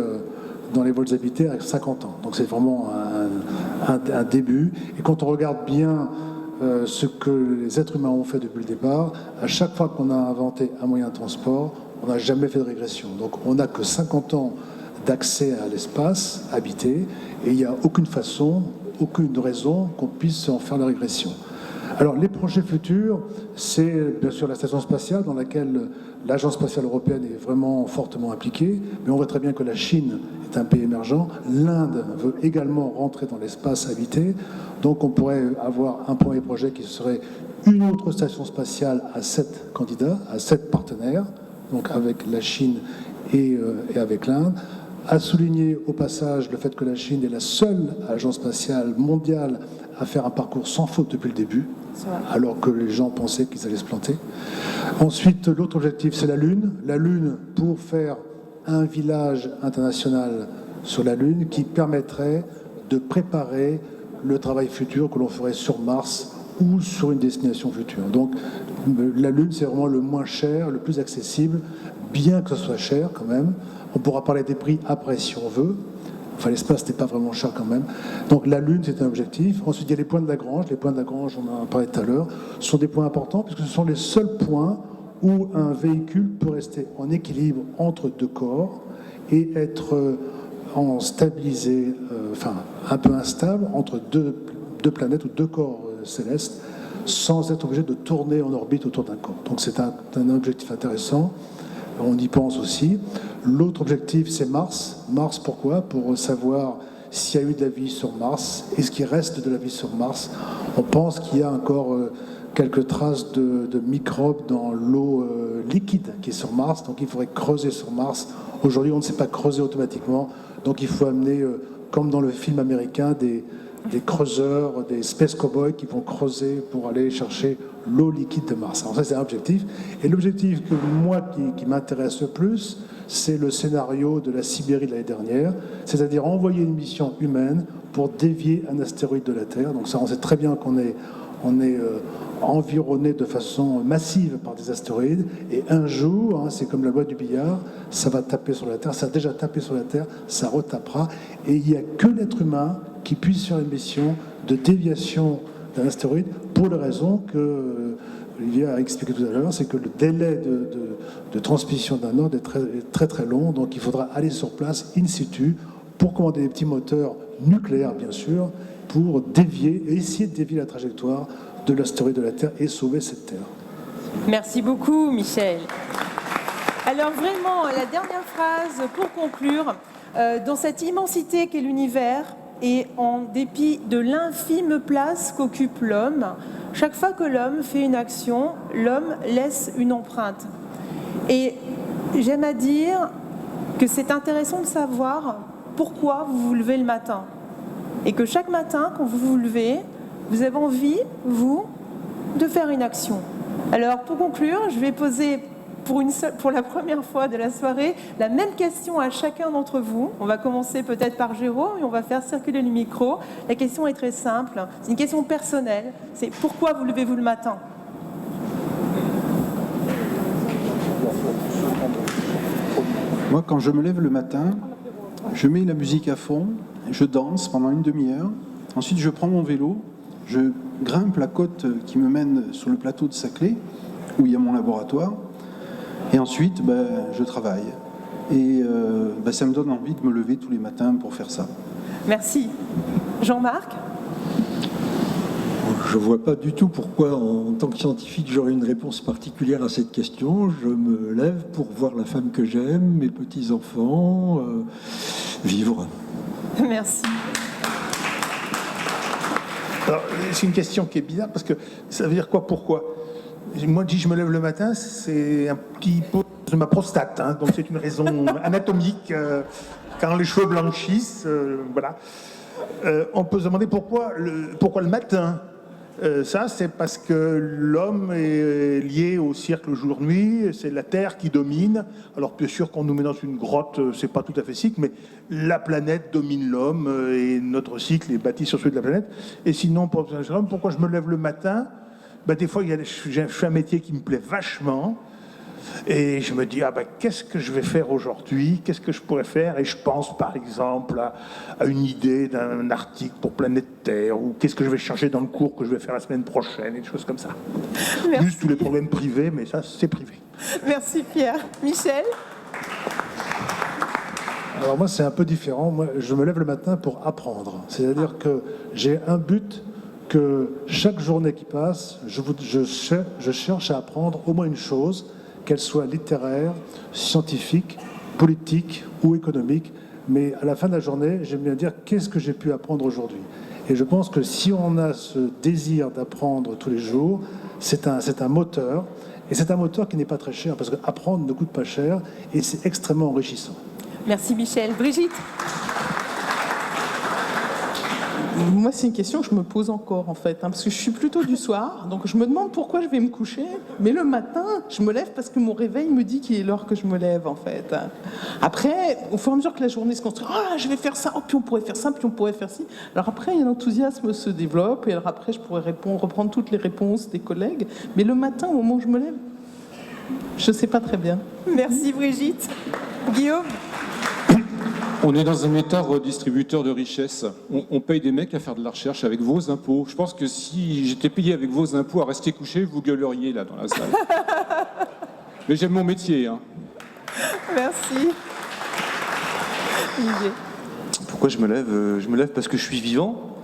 dans les vols habités a 50 ans. Donc c'est vraiment un début. Et quand on regarde bien ce que les êtres humains ont fait depuis le départ, à chaque fois qu'on a inventé un moyen de transport, on n'a jamais fait de régression. Donc on n'a que 50 ans d'accès à l'espace habité et il n'y a aucune façon, aucune raison qu'on puisse en faire la régression. Alors les projets futurs, c'est bien sûr la station spatiale dans laquelle l'Agence spatiale européenne est vraiment fortement impliquée, mais on voit très bien que la Chine est un pays émergent, l'Inde veut également rentrer dans l'espace habité, donc on pourrait avoir un premier projet qui serait une autre station spatiale à 7 candidats, à 7 partenaires, donc avec la Chine et avec l'Inde. À souligner au passage le fait que la Chine est la seule agence spatiale mondiale à faire un parcours sans faute depuis le début, alors que les gens pensaient qu'ils allaient se planter. Ensuite, l'autre objectif, c'est la Lune. La Lune pour faire un village international sur la Lune qui permettrait de préparer le travail futur que l'on ferait sur Mars ou sur une destination future. Donc la Lune, c'est vraiment le moins cher, le plus accessible, bien que ce soit cher quand même. On pourra parler des prix après si on veut. Enfin, l'espace n'est pas vraiment cher quand même. Donc la Lune, c'est un objectif. Ensuite, il y a les points de Lagrange. Les points de Lagrange, on en a parlé tout à l'heure, sont des points importants puisque ce sont les seuls points où un véhicule peut rester en équilibre entre deux corps et être stabilisé, un peu instable entre deux planètes ou deux corps célestes sans être obligé de tourner en orbite autour d'un corps. Donc c'est un objectif intéressant. On y pense aussi. L'autre objectif, c'est Mars. Mars, pourquoi? Pour savoir s'il y a eu de la vie sur Mars et ce qui reste de la vie sur Mars. On pense qu'il y a encore quelques traces de microbes dans l'eau liquide qui est sur Mars. Donc il faudrait creuser sur Mars. Aujourd'hui, on ne sait pas creuser automatiquement. Donc il faut amener, comme dans le film américain, des creuseurs, des space cowboys qui vont creuser pour aller chercher l'eau liquide de Mars. Alors ça, c'est un objectif. Et l'objectif que moi, qui m'intéresse le plus, c'est le scénario de la Sibérie de l'année dernière, c'est-à-dire envoyer une mission humaine pour dévier un astéroïde de la Terre. Donc ça, on sait très bien qu'on est environné de façon massive par des astéroïdes. Et un jour, c'est comme la loi du billard, ça va taper sur la Terre. Ça a déjà tapé sur la Terre, ça retapera. Et il n'y a que l'être humain qui puisse faire une mission de déviation d'un astéroïde pour les raisons que Olivier a expliqué tout à l'heure, c'est que le délai de transmission d'un ordre est très, très très long, donc il faudra aller sur place, in situ, pour commander des petits moteurs nucléaires, bien sûr, pour dévier et essayer de dévier la trajectoire de l'astéroïde de la Terre et sauver cette Terre. Merci beaucoup, Michel. Alors vraiment, la dernière phrase pour conclure. Dans cette immensité qu'est l'univers, et en dépit de l'infime place qu'occupe l'homme, chaque fois que l'homme fait une action, l'homme laisse une empreinte. Et j'aime à dire que c'est intéressant de savoir pourquoi vous vous levez le matin. Et que chaque matin, quand vous vous levez, vous avez envie, vous, de faire une action. Alors, pour conclure, je vais poser pour la première fois de la soirée la même question à chacun d'entre vous. On va commencer peut-être par Jérôme et on va faire circuler le micro. La question est très simple. C'est une question personnelle. C'est pourquoi vous levez-vous le matin ? Moi, quand je me lève le matin, je mets la musique à fond, je danse pendant une demi-heure. Ensuite, je prends mon vélo, je grimpe la côte qui me mène sur le plateau de Saclay, où il y a mon laboratoire. Et ensuite, je travaille. Et ça me donne envie de me lever tous les matins pour faire ça. Merci. Jean-Marc ? Je ne vois pas du tout pourquoi, en tant que scientifique, j'aurais une réponse particulière à cette question. Je me lève pour voir la femme que j'aime, mes petits-enfants, vivre. Merci. Alors, c'est une question qui est bizarre parce que ça veut dire quoi, pourquoi ? Moi, je dis je me lève le matin, c'est un petit peu de ma prostate, hein, donc c'est une raison anatomique. Quand les cheveux blanchissent, voilà. On peut se demander pourquoi le matin. Ça, c'est parce que l'homme est lié au cycle jour-nuit, c'est la Terre qui domine. Alors, bien sûr, quand on nous met dans une grotte, c'est pas tout à fait cycle, mais la planète domine l'homme et notre cycle est bâti sur celui de la planète. Et sinon, pourquoi je me lève le matin ? Des fois, je fais un métier qui me plaît vachement et je me dis, qu'est-ce que je vais faire aujourd'hui ? Qu'est-ce que je pourrais faire ? Et je pense, par exemple, à une idée d'un article pour Planète Terre ou qu'est-ce que je vais changer dans le cours que je vais faire la semaine prochaine et des choses comme ça. Merci. Juste tous les problèmes privés, mais ça, c'est privé. Merci Pierre. Michel ? Alors moi, c'est un peu différent. Moi, je me lève le matin pour apprendre. C'est-à-dire que j'ai un but que chaque journée qui passe, je cherche à apprendre au moins une chose, qu'elle soit littéraire, scientifique, politique ou économique. Mais à la fin de la journée, j'aime bien dire qu'est-ce que j'ai pu apprendre aujourd'hui. Et je pense que si on a ce désir d'apprendre tous les jours, c'est un moteur. Et c'est un moteur qui n'est pas très cher, parce qu'apprendre ne coûte pas cher et c'est extrêmement enrichissant. Merci Michel. Brigitte ? Moi, c'est une question que je me pose encore, en fait, parce que je suis plutôt du soir, donc je me demande pourquoi je vais me coucher, mais le matin, je me lève parce que mon réveil me dit qu'il est l'heure que je me lève, en fait. Après, au fur et à mesure que la journée se construit, je vais faire ça, puis on pourrait faire ça, puis on pourrait faire ci. Alors après, l'enthousiasme se développe, et alors après, je pourrais reprendre toutes les réponses des collègues, mais le matin, au moment où je me lève, je ne sais pas très bien. Merci Brigitte. Guillaume ? On est dans un État redistributeur de richesses. On paye des mecs à faire de la recherche avec vos impôts. Je pense que si j'étais payé avec vos impôts à rester couché, vous gueuleriez là dans la salle. Mais j'aime mon métier. Hein. Merci. Olivier. Pourquoi je me lève ? Je me lève parce que je suis vivant.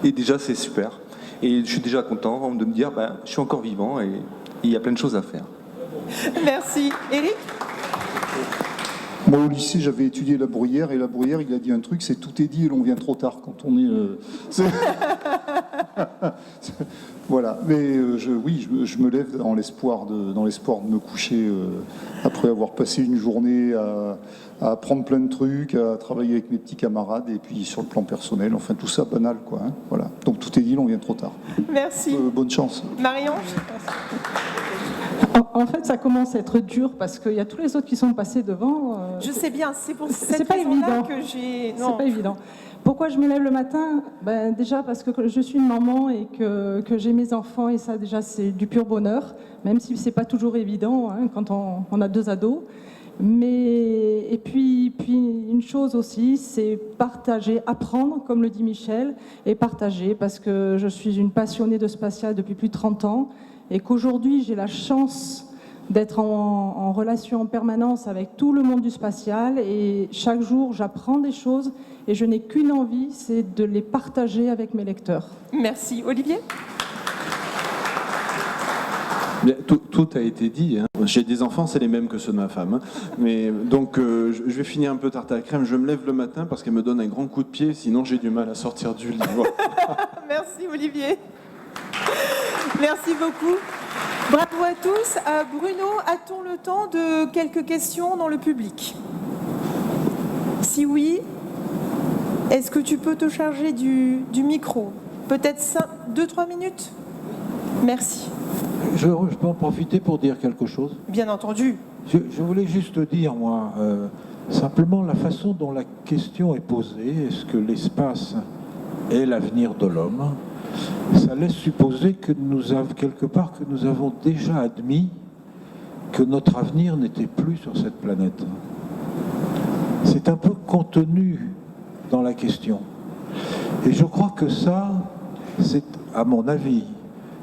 Et déjà, c'est super. Et je suis déjà content de me dire, je suis encore vivant et il y a plein de choses à faire. Merci. Éric ? Moi, au lycée, j'avais étudié La Bruyère, et La Bruyère, il a dit un truc, c'est tout est dit et l'on vient trop tard quand on est... Voilà, mais je me lève dans l'espoir de me coucher après avoir passé une journée à apprendre plein de trucs, à travailler avec mes petits camarades, et puis sur le plan personnel, enfin tout ça banal, quoi. Hein, voilà. Donc tout est dit, l'on vient trop tard. Merci. Bonne chance. Marie-Ange ? En fait, ça commence à être dur parce qu'il y a tous les autres qui sont passés devant. Je sais bien, c'est pour cette c'est pas raison-là évident. que j'ai... C'est pas évident. Pourquoi je me lève le matin ? Déjà parce que je suis une maman et que j'ai mes enfants, et ça déjà c'est du pur bonheur, même si c'est pas toujours évident quand on a 2 ados. Et puis une chose aussi, c'est partager, apprendre, comme le dit Michel, et partager, parce que je suis une passionnée de spatial depuis plus de 30 ans, et qu'aujourd'hui j'ai la chance d'être en relation en permanence avec tout le monde du spatial, et chaque jour j'apprends des choses, et je n'ai qu'une envie, c'est de les partager avec mes lecteurs. Merci. Olivier ? Bien, tout a été dit. Hein. J'ai des enfants, c'est les mêmes que ceux de ma femme. Hein. Mais donc, je vais finir un peu tarte à la crème. Je me lève le matin parce qu'elle me donne un grand coup de pied, sinon j'ai du mal à sortir du lit. Merci Olivier. Merci beaucoup. Bravo à tous. Bruno, a-t-on le temps de quelques questions dans le public? Si oui, est-ce que tu peux te charger du micro? Peut-être 2-3 minutes? Merci. Je peux en profiter pour dire quelque chose? Bien entendu. Je voulais juste dire, moi, simplement la façon dont la question est posée, est-ce que l'espace est l'avenir de l'homme? Ça laisse supposer que quelque part, que nous avons déjà admis que notre avenir n'était plus sur cette planète. C'est un peu contenu dans la question. Et je crois que ça, c'est, à mon avis,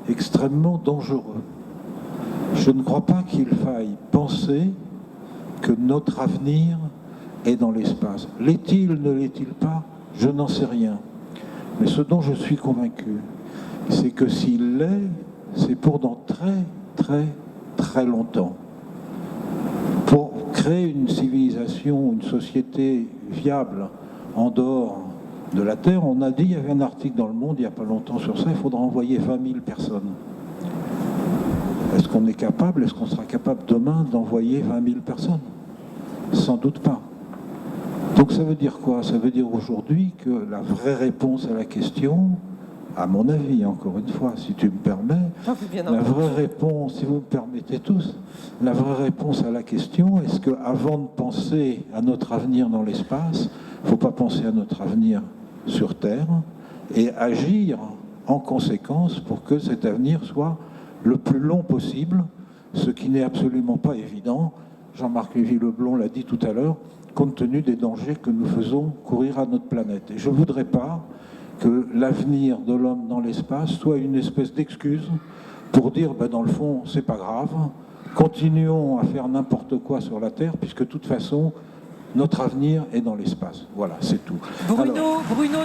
extrêmement dangereux. Je ne crois pas qu'il faille penser que notre avenir est dans l'espace. L'est-il, ne l'est-il pas? Je n'en sais rien. Mais ce dont je suis convaincu, c'est que s'il l'est, c'est pour dans très, très, très longtemps. Pour créer une civilisation, une société viable en dehors de la Terre, on a dit, il y avait un article dans Le Monde il n'y a pas longtemps sur ça, il faudra envoyer 20 000 personnes. Est-ce qu'on est capable, est-ce qu'on sera capable demain d'envoyer 20 000 personnes? Sans doute pas. Donc ça veut dire quoi? Ça veut dire aujourd'hui que la vraie réponse à la question, à mon avis, encore une fois, si tu me permets, la vraie réponse, si vous me permettez tous, la vraie réponse à la question, est-ce qu'avant de penser à notre avenir dans l'espace, il ne faut pas penser à notre avenir sur Terre et agir en conséquence pour que cet avenir soit le plus long possible, ce qui n'est absolument pas évident. Jean-Marc Lévy-Leblond l'a dit tout à l'heure, compte tenu des dangers que nous faisons courir à notre planète. Et je ne voudrais pas que l'avenir de l'homme dans l'espace soit une espèce d'excuse pour dire, dans le fond, c'est pas grave, continuons à faire n'importe quoi sur la Terre, puisque de toute façon, notre avenir est dans l'espace. Voilà, c'est tout. Bruno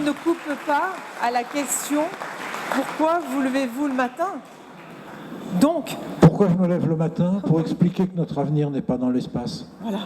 ne coupe pas à la question « Pourquoi vous levez-vous le matin ?» Donc... Pourquoi je me lève le matin? Pour expliquer que notre avenir n'est pas dans l'espace. Voilà.